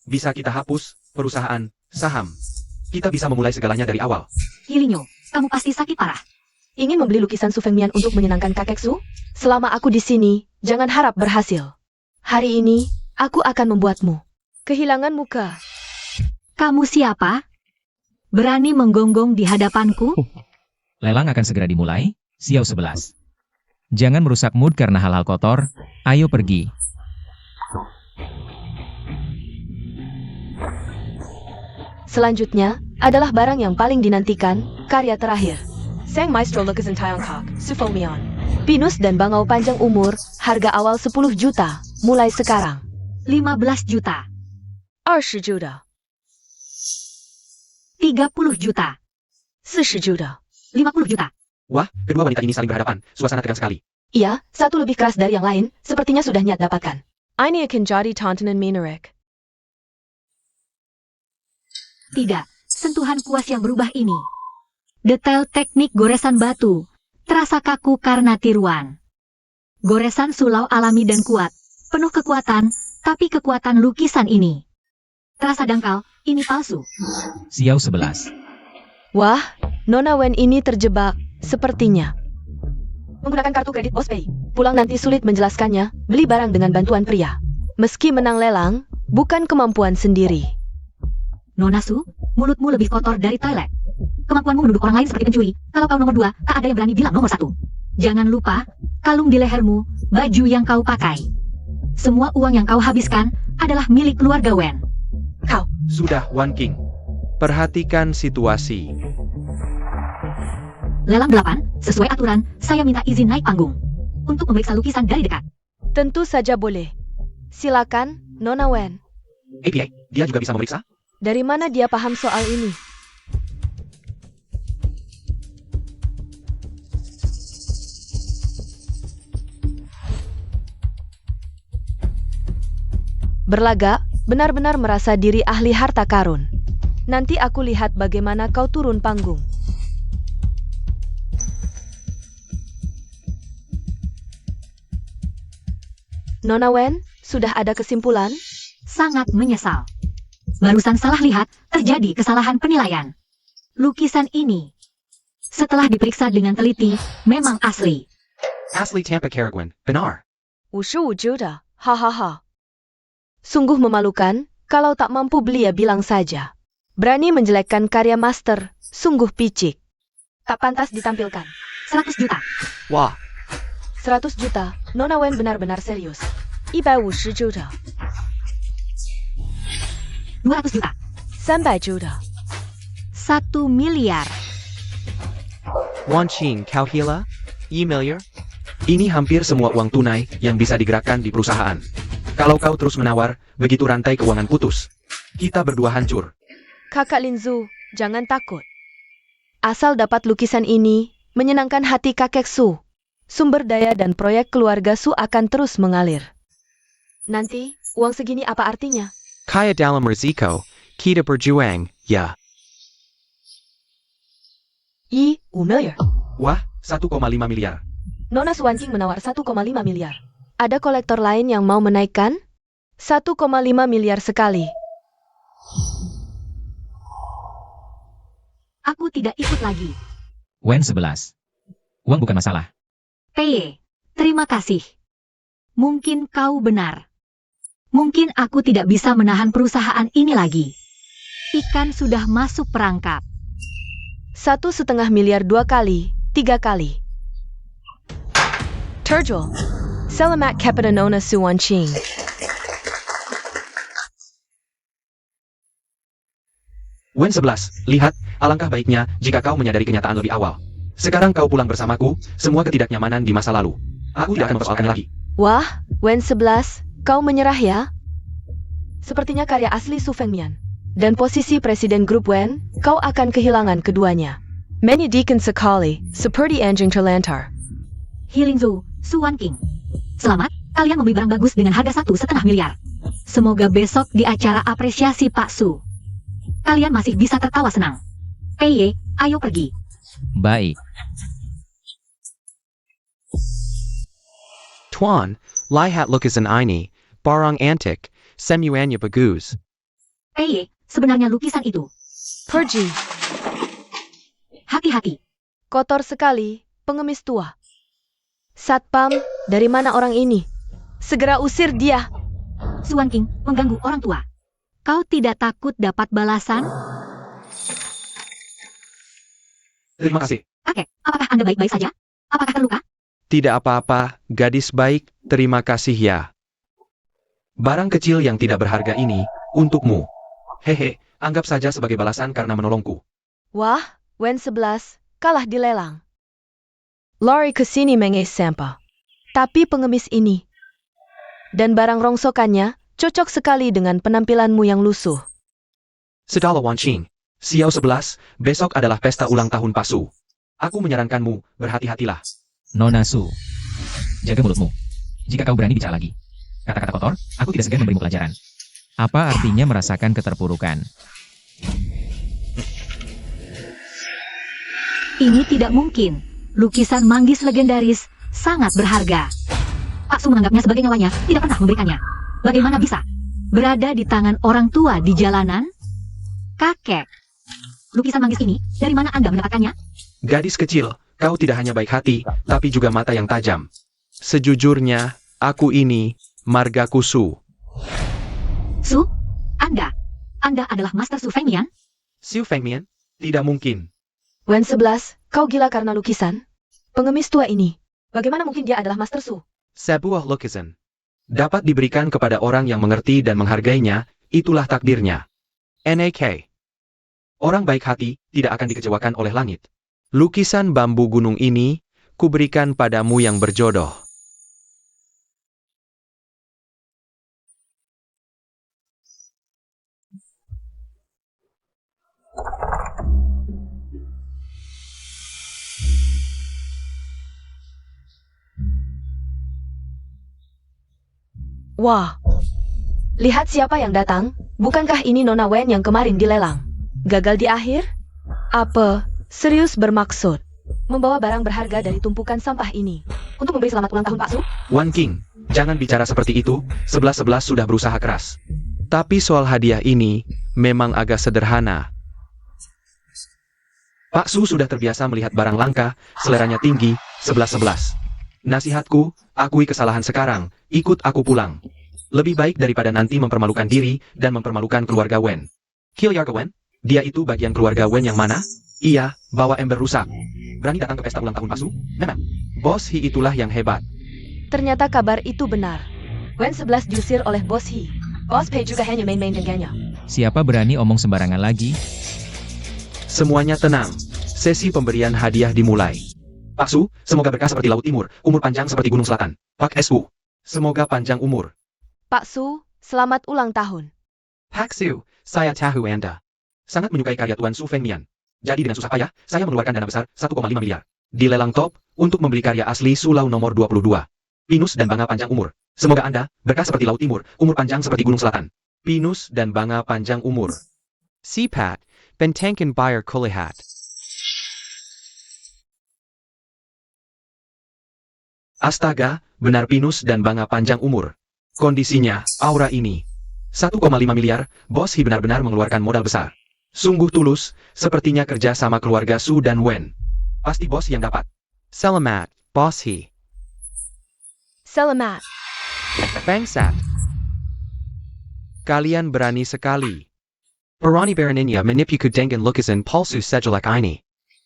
Bisa kita hapus, perusahaan, saham. Kita bisa memulai segalanya dari awal. Hilinyo, kamu pasti sakit parah. Ingin membeli lukisan Su Fengmian untuk menyenangkan kakek Su? Selama aku di sini, jangan harap berhasil. Hari ini, aku akan membuatmu kehilangan muka. Kamu siapa? Berani menggonggong di hadapanku? Lelang akan segera dimulai, Xiao 11. Jangan merusak mood karena hal-hal kotor, ayo pergi. Selanjutnya, adalah barang yang paling dinantikan, karya terakhir. Sang Maestro Lukisan Tiongkok, Su Fengmian. Pinus dan bangau panjang umur, harga awal 10 juta, mulai sekarang. 15 juta. 20 juta, 30 juta. 40 juta. 50 juta. Wah, kedua wanita ini saling berhadapan, suasana tegang sekali. Iya, satu lebih keras dari yang lain, sepertinya sudah niat dapatkan. Ini akan jadi tontonan menarik. Tidak, sentuhan kuas yang berubah ini. Detail teknik goresan batu, terasa kaku karena tiruan. Goresan sulau alami dan kuat, penuh kekuatan, tapi kekuatan lukisan ini. Terasa dangkal, ini palsu. Xiao 11. Wah, Nona Wen ini terjebak, sepertinya. Menggunakan kartu kredit BosPay, pulang nanti sulit menjelaskannya, beli barang dengan bantuan pria. Meski menang lelang, bukan kemampuan sendiri. Nona Su, mulutmu lebih kotor dari toilet. Kemampuanmu menuduh orang lain seperti pencuri. Kalau kau nomor 2, tak ada yang berani bilang nomor 1. Jangan lupa, kalung di lehermu, baju yang kau pakai. Semua uang yang kau habiskan adalah milik keluarga Wen. Kau, Sudah, Wan King. Perhatikan situasi. Lelang 8, sesuai aturan, saya minta izin naik panggung. Untuk memeriksa lukisan dari dekat. tentu saja boleh. Silakan, Nona Wen. API, dia juga bisa memeriksa? Dari mana dia paham soal ini? Berlagak, benar-benar merasa diri ahli harta karun. Nanti aku lihat bagaimana kau turun panggung. Nona Wen, sudah ada kesimpulan? Sangat menyesal. Barusan salah lihat, terjadi kesalahan penilaian. Lukisan ini, setelah diperiksa dengan teliti, memang asli. Asli Tampa Caraguen, benar. 55 juta, hahaha. Sungguh memalukan, kalau tak mampu beli ya bilang saja. Berani menjelekkan karya master, sungguh picik. Tak pantas ditampilkan. 100 juta. Wah, 100 juta, Nona Wen benar-benar serius. 150 juta, 200 juta. 300 juta. 1 miliar. Wan Qing, kau hila? Miliar? ini hampir semua uang tunai yang bisa digerakkan di perusahaan. Kalau kau terus menawar, begitu rantai keuangan putus. Kita berdua hancur. Kakak Linzu, jangan takut. Asal dapat lukisan ini, menyenangkan hati kakek Su. Sumber daya dan proyek keluarga Su akan terus mengalir. Nanti, uang segini apa artinya? Kaya dalam risiko, kita berjuang, ya. 5 miliar. Wah, 1,5 miliar. Nona Suanjing menawar 1,5 miliar. Ada kolektor lain yang mau menaikkan? 1,5 miliar sekali. Aku tidak ikut lagi. Wen 11. Uang bukan masalah. Peye, terima kasih. Mungkin kau benar. Mungkin aku tidak bisa menahan perusahaan ini lagi. Ikan sudah masuk perangkap. 1,5 miliar 2 kali, 3 kali. Turjul. Selamat Kapitanona Suwanching. Wen 11, lihat, alangkah baiknya jika kau menyadari kenyataan lebih awal. Sekarang kau pulang bersamaku, semua ketidaknyamanan di masa lalu. Aku tidak akan mempersoalkannya lagi. Wah, Wen 11, kau menyerah ya? Sepertinya karya asli Su Fengmian. Dan posisi Presiden Grup Wen, kau akan kehilangan keduanya. Menyedihkan sekali, seperti anjing terlantar. Hilingzu, Suan King. Selamat, kalian membeli barang bagus dengan harga 1,5 miliar. Semoga besok di acara apresiasi Pak Su, kalian masih bisa tertawa senang. Peye, ayo pergi. Baik. Tuan, lihat lukisan ini, barang antik, semuanya bagus. Peye, sebenarnya lukisan itu. Pergi, Hati-hati. kotor sekali, pengemis tua. Satpam, dari mana orang ini? Segera usir dia. Suan King mengganggu orang tua. Kau tidak takut dapat balasan? Terima kasih. Kakek, apakah Anda baik-baik saja? Apakah terluka? Tidak apa-apa, gadis baik, terima kasih ya. Barang kecil yang tidak berharga ini, untukmu. Hehe, anggap saja sebagai balasan karena menolongku. Wah, Wen 11, kalah di lelang. Lari ke sini menges sampah. Tapi pengemis ini. Dan barang rongsokannya, cocok sekali dengan penampilanmu yang lusuh. Sedala Wanqing, Xiao 11, besok adalah pesta ulang tahun Pak Su. Aku menyarankanmu, berhati-hatilah. Nona Su. Jaga mulutmu. Jika kau berani bicara lagi. Kata-kata kotor, aku tidak segan memberimu pelajaran. Apa artinya merasakan keterpurukan? Ini tidak mungkin. Lukisan manggis legendaris sangat berharga. Pak Su menganggapnya sebagai nyawanya, tidak pernah memberikannya. Bagaimana bisa? Berada di tangan orang tua di jalanan? Kakek. Lukisan manggis ini, dari mana Anda mendapatkannya? Gadis kecil, kau tidak hanya baik hati, tapi juga mata yang tajam. Sejujurnya, aku ini, margaku Su. Su? Anda adalah Master Su Fengmian? Su Fengmian? Tidak mungkin. Wen 11, kau gila karena lukisan? Pengemis tua ini. Bagaimana mungkin dia adalah Master Su? Sebuah lukisan dapat diberikan kepada orang yang mengerti dan menghargainya, itulah takdirnya. NAK. Orang baik hati tidak akan dikecewakan oleh langit. Lukisan bambu gunung ini, kuberikan padamu yang berjodoh. Wah. Lihat siapa yang datang. Bukankah ini Nona Wen yang kemarin dilelang? Gagal di akhir? Apa? Serius bermaksud membawa barang berharga dari tumpukan sampah ini untuk memberi selamat ulang tahun Pak Su? Wan King, jangan bicara seperti itu, 11-11 sudah berusaha keras. Tapi soal hadiah ini, memang agak sederhana. Pak Su sudah terbiasa melihat barang langka, seleranya tinggi, 11-11. Nasihatku, akui kesalahan sekarang, ikut aku pulang. Lebih baik daripada nanti mempermalukan diri dan mempermalukan keluarga Wen. Kilyarga Wen? Dia itu bagian keluarga Wen yang mana? Iya, bawa ember rusak. Berani datang ke pesta ulang tahun Pak Su? Memang. Bos Hi itulah yang hebat. Ternyata kabar itu benar. Wen 11 diusir oleh Bos Hi. Bos Pei juga hanya main-main dengannya. Siapa berani omong sembarangan lagi? Semuanya tenang. Sesi pemberian hadiah dimulai. Pak Su, semoga berkah seperti Laut Timur, umur panjang seperti Gunung Selatan. Pak Su, semoga panjang umur. Pak Su, selamat ulang tahun. Pak Su, saya tahu Anda sangat menyukai karya Tuan Su Fengmian. Jadi dengan susah payah, saya mengeluarkan dana besar 1,5 miliar. Di lelang top, untuk membeli karya asli Sulau nomor 22. Pinus dan banga panjang umur. Semoga Anda, berkah seperti Laut Timur, umur panjang seperti Gunung Selatan. Pinus dan banga panjang umur. Sipat, bentangkan bayar kulihat. Astaga, benar pinus dan banga panjang umur. Kondisinya, aura ini. 1,5 miliar, Bos He benar-benar mengeluarkan modal besar. Sungguh tulus, sepertinya kerja sama keluarga Su dan Wen. Pasti Bos yang dapat. Selamat, Boss He. Selamat. Bangsat. Kalian berani sekali. Berani beraninya menipu dengan lukisan palsu sejelek ini.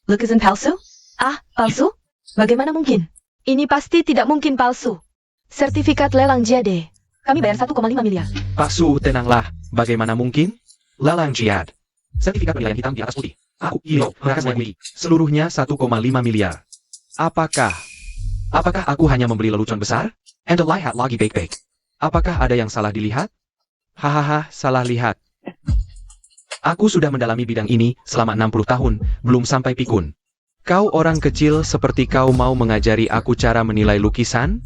Lukisan palsu? Ah, palsu? Bagaimana mungkin? Ini pasti tidak mungkin palsu. Sertifikat lelang jade. Kami bayar 1,5 miliar. Pak Su, tenanglah. Bagaimana mungkin? Lelang jihad. Sertifikat penilaian hitam di atas putih. Aku, Hilo, mereka semua miliki. Seluruhnya 1,5 miliar. Apakah aku hanya membeli lelucon besar? And lihat lagi baik-baik. Apakah ada yang salah dilihat? Hahaha, salah lihat. Aku sudah mendalami bidang ini selama 60 tahun, belum sampai pikun. Kau orang kecil seperti kau mau mengajari aku cara menilai lukisan?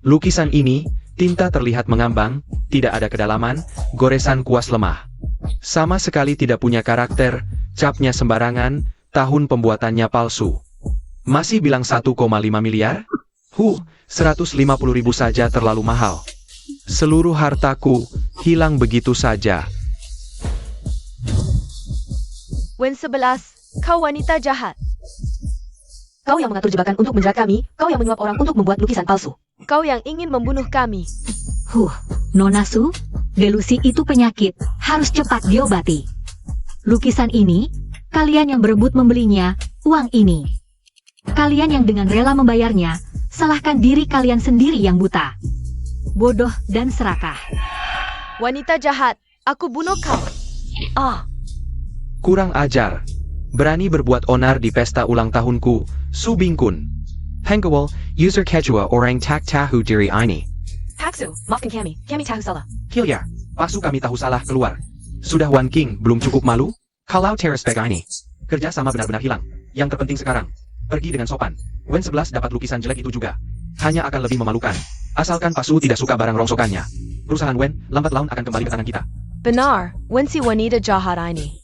Lukisan ini, tinta terlihat mengambang, tidak ada kedalaman, goresan kuas lemah. Sama sekali tidak punya karakter, capnya sembarangan, tahun pembuatannya palsu. Masih bilang 1,5 miliar? 150.000 saja terlalu mahal. Seluruh hartaku hilang begitu saja. Wen 11, kau wanita jahat. Kau yang mengatur jebakan untuk menjerat kami, kau yang menyuap orang untuk membuat lukisan palsu. Kau yang ingin membunuh kami. Nona Su, delusi itu penyakit, harus cepat diobati. Lukisan ini, kalian yang berebut membelinya, uang ini. Kalian yang dengan rela membayarnya, salahkan diri kalian sendiri yang buta. Bodoh dan serakah. Wanita jahat, aku bunuh kau. Kurang ajar. Berani berbuat onar di pesta ulang tahunku, Su Bingkun. Hengkawal, user kejua orang tak tahu diri ini. Taksu, maafkan kami tahu salah. Hilya, Pak Su kami tahu salah keluar. Sudah Wan King, belum cukup malu? Kalau terespek ini. Kerja sama benar-benar hilang. Yang terpenting sekarang, pergi dengan sopan. Wen 11 dapat lukisan jelek itu juga. Hanya akan lebih memalukan. Asalkan Pak Su tidak suka barang rongsokannya. Perusahaan Wen, lambat laun akan kembali ke tangan kita. Benar, Wen si wanita jahat ini.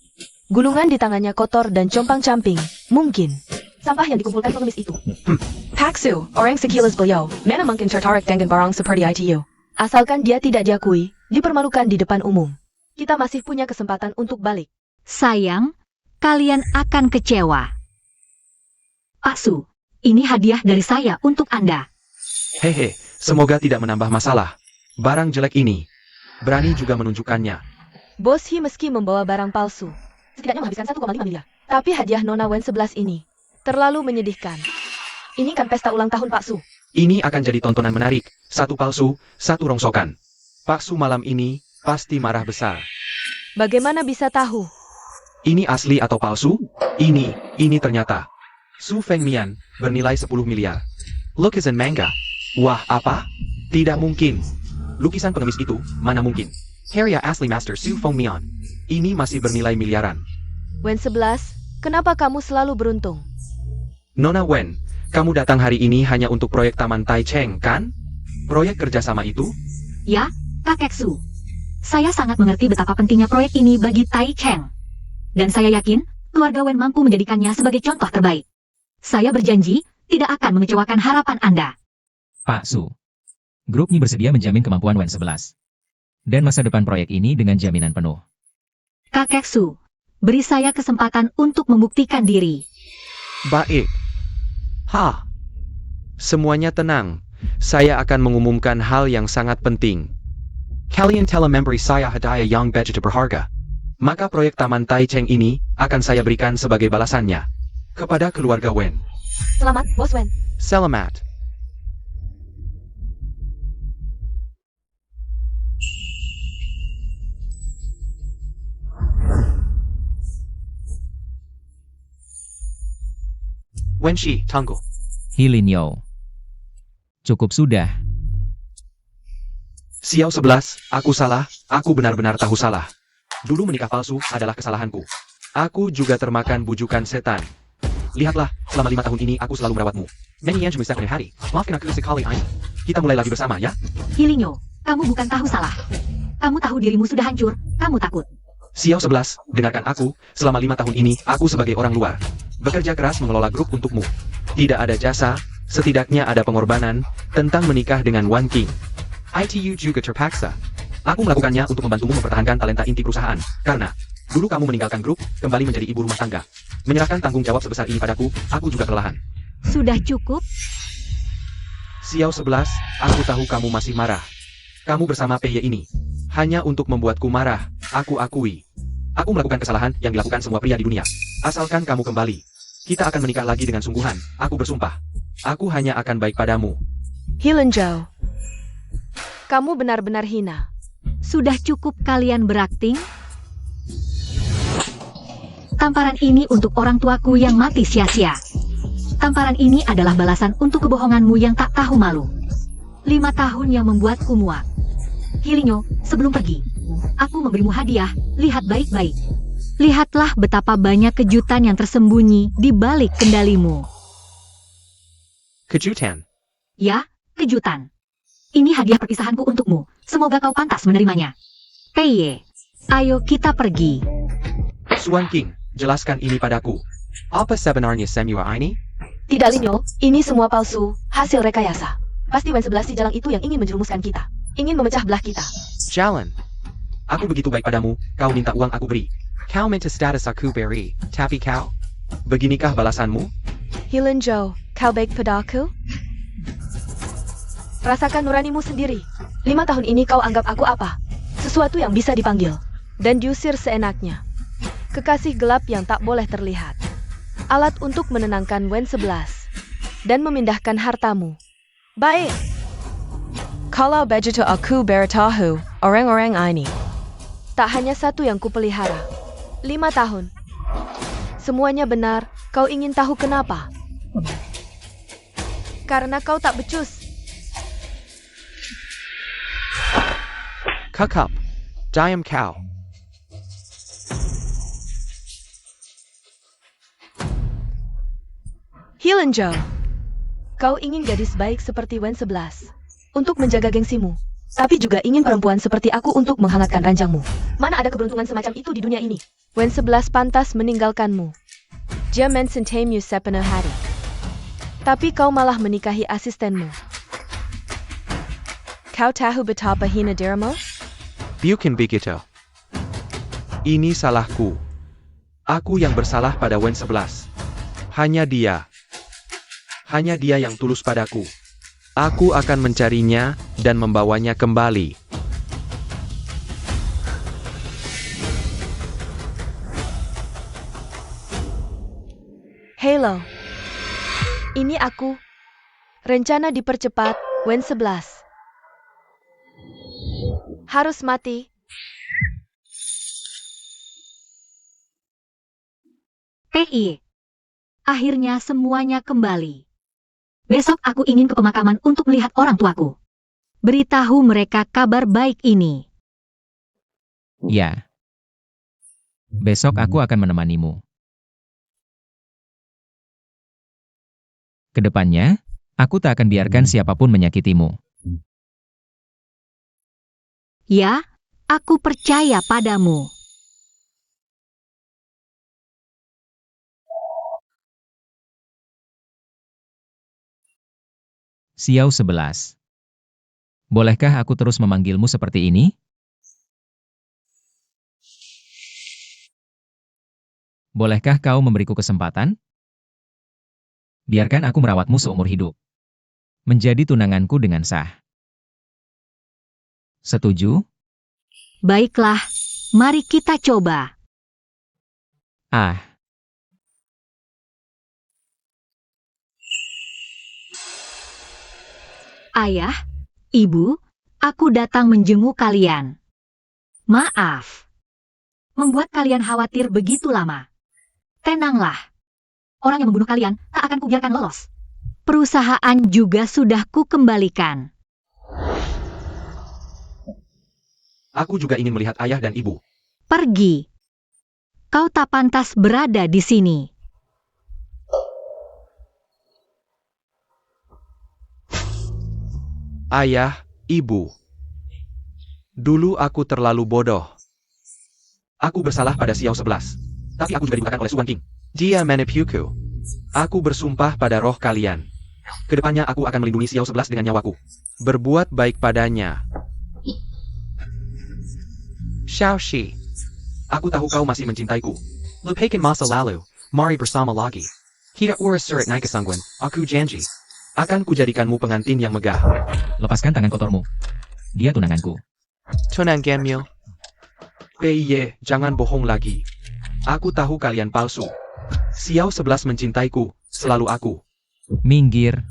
Gulungan di tangannya kotor dan compang-camping. Mungkin. Sampah yang dikumpulkan pengemis itu. Taksu, orang sekilas beliau, mana mungkin tertarik dengan barang seperti itu. Asalkan dia tidak diakui, dipermalukan di depan umum. Kita masih punya kesempatan untuk balik. Sayang, kalian akan kecewa. Pak Su, ini hadiah dari saya untuk Anda. Hehe, semoga tidak menambah masalah. Barang jelek ini. Berani juga menunjukkannya. Bos He meski membawa barang palsu, setidaknya menghabiskan 1,5 miliar. Tapi hadiah Nona Wen 11 ini terlalu menyedihkan. Ini kan pesta ulang tahun Pak Su. Ini akan jadi tontonan menarik. Satu palsu, satu rongsokan. Pak Su malam ini pasti marah besar. Bagaimana bisa tahu? Ini asli atau palsu? Ini ternyata. Su Fengmian, bernilai 10 miliar. Lukisan manga. Wah, apa? Tidak mungkin. Lukisan pengemis itu, mana mungkin? Harya asli Master Su Fengmian. Ini masih bernilai miliaran. Wen 11, kenapa kamu selalu beruntung? Nona Wen, kamu datang hari ini hanya untuk proyek Taman Tai Cheng, kan? Proyek kerjasama itu? Ya, Kakek Su. Saya sangat mengerti betapa pentingnya proyek ini bagi Tai Cheng. Dan saya yakin, keluarga Wen mampu menjadikannya sebagai contoh terbaik. Saya berjanji, tidak akan mengecewakan harapan Anda. Pak Su. Grup Nyi bersedia menjamin kemampuan Wen 11. Dan masa depan proyek ini dengan jaminan penuh. Kakek Su, beri saya kesempatan untuk membuktikan diri. Baik. Semuanya tenang. Saya akan mengumumkan hal yang sangat penting. Kalian telah memberi saya hadiah yang begitu berharga. Maka proyek Taman Tai Cheng ini akan saya berikan sebagai balasannya. Kepada keluarga Wen. Selamat, Bos Wen. Selamat. Wenshi, tunggu. Hilinyo. Cukup sudah. Xiao 11, aku salah, aku benar-benar tahu salah. Dulu menikah palsu adalah kesalahanku. Aku juga termakan bujukan setan. Lihatlah, selama 5 tahun ini aku selalu merawatmu. Menyian cuma setiap hari. Maafkan aku sekali ini. Kita mulai lagi bersama ya. Hilinyo, kamu bukan tahu salah. Kamu tahu dirimu sudah hancur, kamu takut. Xiao 11, dengarkan aku, selama 5 tahun ini aku sebagai orang luar. Bekerja keras mengelola grup untukmu. Tidak ada jasa, setidaknya ada pengorbanan, tentang menikah dengan Wan King. ITU juga terpaksa. Aku melakukannya untuk membantumu mempertahankan talenta inti perusahaan, karena dulu kamu meninggalkan grup, kembali menjadi ibu rumah tangga. Menyerahkan tanggung jawab sebesar ini padaku, aku juga kelelahan. Sudah cukup? Xiao 11, aku tahu kamu masih marah. Kamu bersama Peye ini hanya untuk membuatku marah, aku akui. Aku melakukan kesalahan yang dilakukan semua pria di dunia. Asalkan kamu kembali, kita akan menikah lagi dengan sungguhan, aku bersumpah. Aku hanya akan baik padamu. Hilen Zhao, kamu benar-benar hina. Sudah cukup kalian berakting? Tamparan ini untuk orang tuaku yang mati sia-sia. Tamparan ini adalah balasan untuk kebohonganmu yang tak tahu malu. 5 tahun yang membuatku muak. Hilinyo, sebelum pergi, aku memberimu hadiah, lihat baik-baik. Lihatlah betapa banyak kejutan yang tersembunyi di balik kendalimu. Kejutan. Ya, kejutan. Ini hadiah perpisahanku untukmu. Semoga kau pantas menerimanya. Peye, ayo kita pergi. Suan King, jelaskan ini padaku. Apa sebenarnya semua ini? Tidak Linyo, ini semua palsu, hasil rekayasa. Pasti Wen 11 si jalang itu yang ingin menjerumuskan kita. Ingin memecah belah kita. Jalan. Aku begitu baik padamu, kau minta uang aku beri. Kau minta status aku beri, tapi kau? Beginikah balasanmu? Hilen Zhao, kau baik padaku? Rasakan nuranimu sendiri. 5 tahun ini kau anggap aku apa? Sesuatu yang bisa dipanggil dan diusir seenaknya. Kekasih gelap yang tak boleh terlihat. Alat untuk menenangkan Wen 11 dan memindahkan hartamu. Baik. Kalau begitu aku beritahu orang-orang ini. Tak hanya satu yang kupelihara. 5 tahun. Semuanya benar, kau ingin tahu kenapa? Karena kau tak becus. Kakap. Diam kau. Hilen Zhao, kau ingin gadis baik seperti Wen 11 untuk menjaga gengsimu, tapi juga ingin perempuan seperti aku untuk menghangatkan ranjangmu. Mana ada keberuntungan semacam itu di dunia ini? Wen 11 pantas meninggalkanmu. Dia mencintaimu sepenuh hati. Tapi kau malah menikahi asistenmu. Kau tahu betapa hina dirimu? Bukan begitu. Ini salahku. Aku yang bersalah pada Wen 11. Hanya dia. Hanya dia yang tulus padaku. Aku akan mencarinya dan membawanya kembali. Halo. Ini aku. Rencana dipercepat, Wen 11. Harus mati. Peye. Akhirnya semuanya kembali. Besok aku ingin ke pemakaman untuk melihat orang tuaku. Beritahu mereka kabar baik ini. Ya. Besok aku akan menemanimu. Kedepannya, aku tak akan biarkan siapapun menyakitimu. Ya, aku percaya padamu. Xiao 11. Bolehkah aku terus memanggilmu seperti ini? Bolehkah kau memberiku kesempatan? Biarkan aku merawatmu seumur hidup. Menjadi tunanganku dengan sah. Setuju? Baiklah, mari kita coba. Ah, Ayah, Ibu, aku datang menjenguk kalian. Maaf. Membuat kalian khawatir begitu lama. Tenanglah. Orang yang membunuh kalian tak akan kubiarkan lolos. Perusahaan juga sudah kukembalikan. Aku juga ingin melihat ayah dan ibu. Pergi. Kau tak pantas berada di sini. Ayah, ibu. Dulu aku terlalu bodoh. Aku bersalah pada Xiao 11. Tapi aku juga digunakan oleh Suan King. Dia menipuku. Aku bersumpah pada roh kalian. Kedepannya aku akan melindungi Xiao 11 dengan nyawaku. Berbuat baik padanya. Xiaoxi. Aku tahu kau masih mencintaiku. Lupakan masa lalu. Mari bersama lagi. Tidak urus surat naik kesangguan. Aku janji. Akan kujadikanmu pengantin yang megah. Lepaskan tangan kotormu. Dia tunanganku. Tunanganmu. Peye, jangan bohong lagi. Aku tahu kalian palsu. Xiao 11 mencintaiku, selalu aku. Minggir.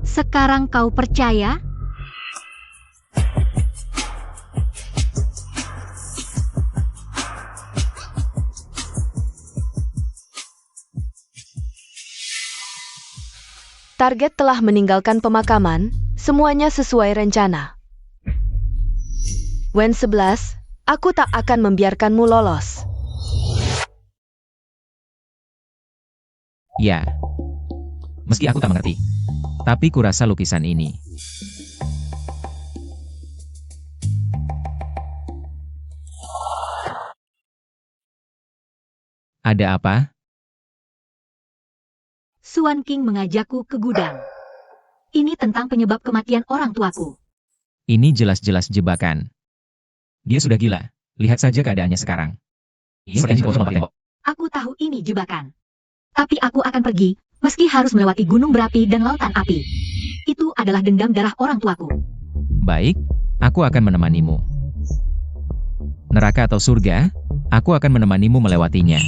Sekarang kau percaya? Target telah meninggalkan pemakaman, semuanya sesuai rencana. Wen 11, aku tak akan membiarkanmu lolos. Ya. Meski aku tak mengerti. Tapi kurasa lukisan ini. Ada apa? Suan King mengajakku ke gudang. Ini tentang penyebab kematian orang tuaku. Ini jelas-jelas jebakan. Dia sudah gila. Lihat saja keadaannya sekarang. Aku tahu ini jebakan. Tapi aku akan pergi, meski harus melewati gunung berapi dan lautan api. Itu adalah dendam darah orang tuaku. Baik, aku akan menemanimu. Neraka atau surga, aku akan menemanimu melewatinya.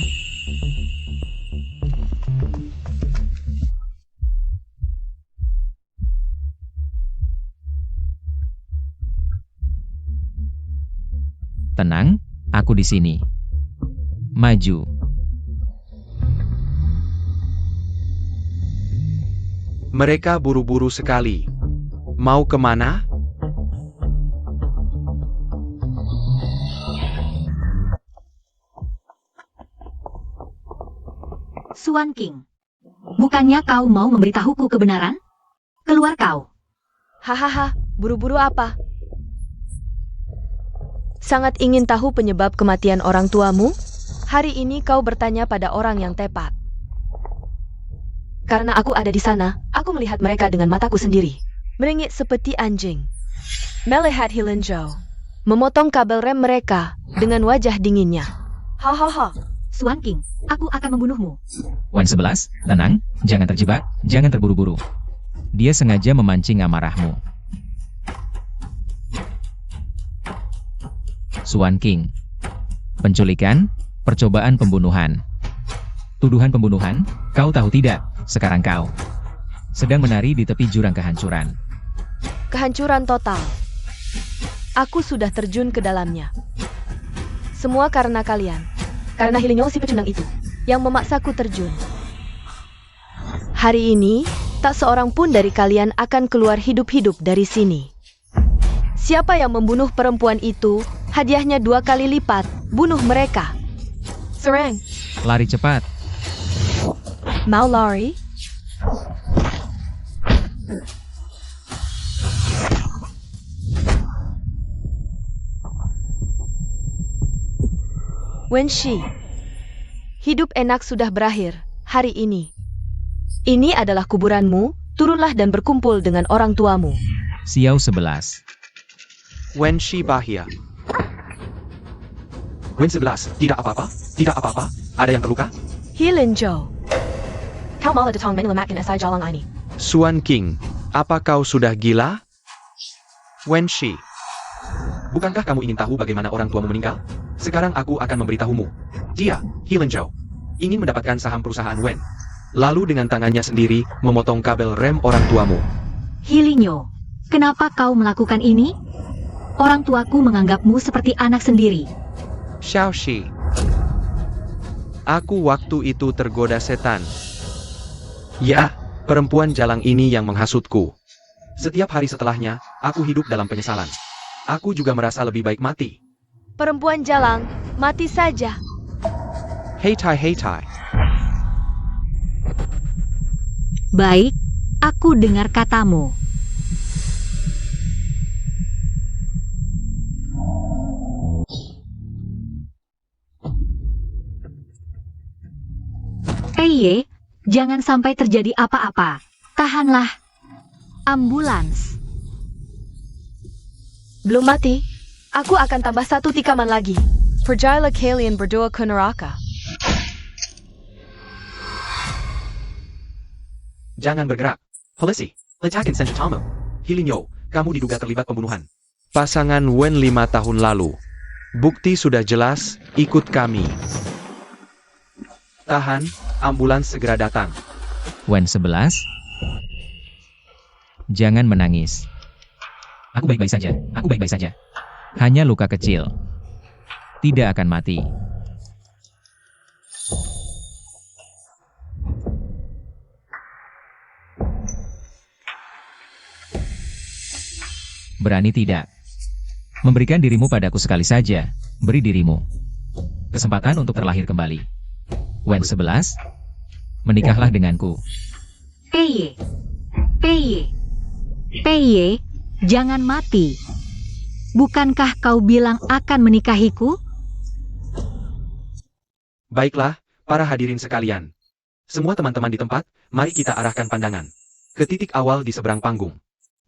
Tenang, aku di sini. Maju. Mereka buru-buru sekali. Mau kemana? Suan King, bukannya kau mau memberitahuku kebenaran? Keluar kau. Hahaha, buru-buru apa? Sangat ingin tahu penyebab kematian orang tuamu? Hari ini kau bertanya pada orang yang tepat. Karena aku ada di sana, aku melihat mereka dengan mataku sendiri. Meringit seperti anjing. Melihat Hilinjau memotong kabel rem mereka dengan wajah dinginnya. Hahaha. Suan King, aku akan membunuhmu. Wan 11, tenang, jangan terjebak, jangan terburu-buru. Dia sengaja memancing amarahmu. Suan King. Penculikan, percobaan pembunuhan. Tuduhan pembunuhan, kau tahu tidak, sekarang kau sedang menari di tepi jurang kehancuran. Kehancuran total. Aku sudah terjun ke dalamnya. Semua karena kalian. Karena Hilinyo si pecundang itu, yang memaksaku terjun. Hari ini, tak seorang pun dari kalian akan keluar hidup-hidup dari sini. Siapa yang membunuh perempuan itu, hadiahnya 2 kali lipat, bunuh mereka. Serang. Lari cepat. Mau lari? Wenshi, hidup enak sudah berakhir hari ini. Ini adalah kuburanmu, turunlah dan berkumpul dengan orang tuamu. Xiao 11. Wenshi Bahia. Wen 11, tidak apa-apa, tidak apa-apa. Ada yang terluka? Hilinjo. Kau malah datang menyelamatkan asai jalan ini. Suan King, apa kau sudah gila? Wenshi. Bukankah kamu ingin tahu bagaimana orang tuamu meninggal? Sekarang aku akan memberitahumu. Dia, Hilinjo, ingin mendapatkan saham perusahaan Wen. Lalu dengan tangannya sendiri, memotong kabel rem orang tuamu. Hilinyo, kenapa kau melakukan ini? Orang tuaku menganggapmu seperti anak sendiri. Xiaoxi. Aku waktu itu tergoda setan. Ya, perempuan jalang ini yang menghasutku. Setiap hari setelahnya, aku hidup dalam penyesalan. Aku juga merasa lebih baik mati. Perempuan jalang, mati saja. Heitai heitai. Baik, aku dengar katamu. PY, jangan sampai terjadi apa-apa. Tahanlah. Ambulans. Belum mati. Aku akan tambah 1 tikaman lagi. Percayalah kalian berdua ke neraka. Jangan bergerak. Polisi, letakkan senjatamu. Hilinyo, kamu diduga terlibat pembunuhan. Pasangan Wen 5 tahun lalu. Bukti sudah jelas, ikut kami. Tahan, ambulans segera datang. Wen 11. Jangan menangis. Aku baik-baik saja, aku baik-baik saja. Hanya luka kecil. Tidak akan mati. Berani tidak? Memberikan dirimu padaku sekali saja. Beri dirimu kesempatan untuk terlahir kembali. Wen 11. Menikahlah denganku. PY. PY. PY, jangan mati. Bukankah kau bilang akan menikahiku? Baiklah, para hadirin sekalian. Semua teman-teman di tempat, mari kita arahkan pandangan ke titik awal di seberang panggung.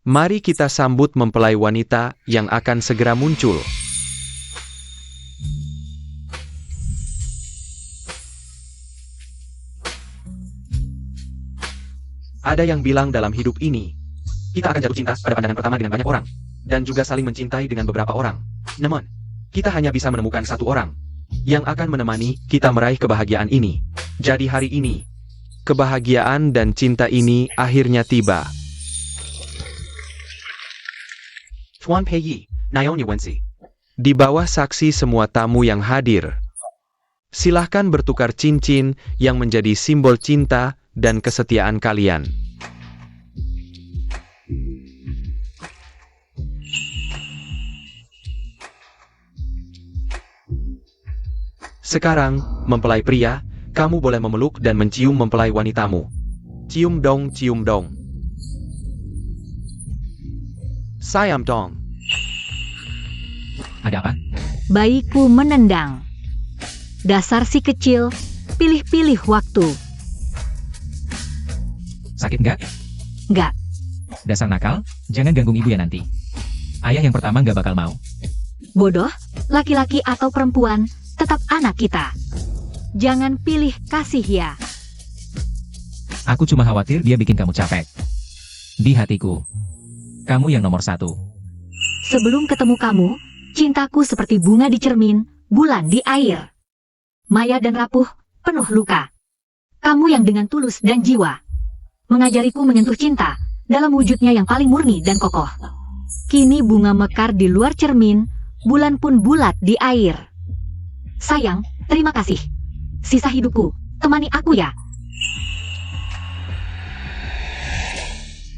Mari kita sambut mempelai wanita yang akan segera muncul. Ada yang bilang dalam hidup ini, kita akan jatuh cinta pada pandangan pertama dengan banyak orang, dan juga saling mencintai dengan beberapa orang. Namun, kita hanya bisa menemukan satu orang yang akan menemani kita meraih kebahagiaan ini. Jadi hari ini, Kebahagiaan dan cinta ini akhirnya tiba. Tuan Pei, Naomi Wensi. Di bawah saksi semua tamu yang hadir. Silahkan bertukar cincin yang menjadi simbol cinta dan kesetiaan kalian. Sekarang, mempelai pria, kamu boleh memeluk dan mencium mempelai wanitamu. Cium dong, cium dong. Sayam dong. Ada apa? Bayiku menendang. Dasar si kecil, pilih-pilih waktu. Sakit nggak? Nggak. Dasar nakal, jangan ganggu ibu ya nanti. Ayah yang pertama nggak bakal mau. Bodoh, laki-laki atau perempuan, tetap anak kita. Jangan pilih kasih ya. Aku cuma khawatir dia bikin kamu capek. Di hatiku, kamu yang nomor 1. Sebelum ketemu kamu, cintaku seperti bunga di cermin, bulan di air. Maya dan rapuh, penuh luka. Kamu yang dengan tulus dan jiwa mengajariku menyentuh cinta dalam wujudnya yang paling murni dan kokoh. Kini bunga mekar di luar cermin, bulan pun bulat di air. Sayang, terima kasih. Sisa hidupku, temani aku ya.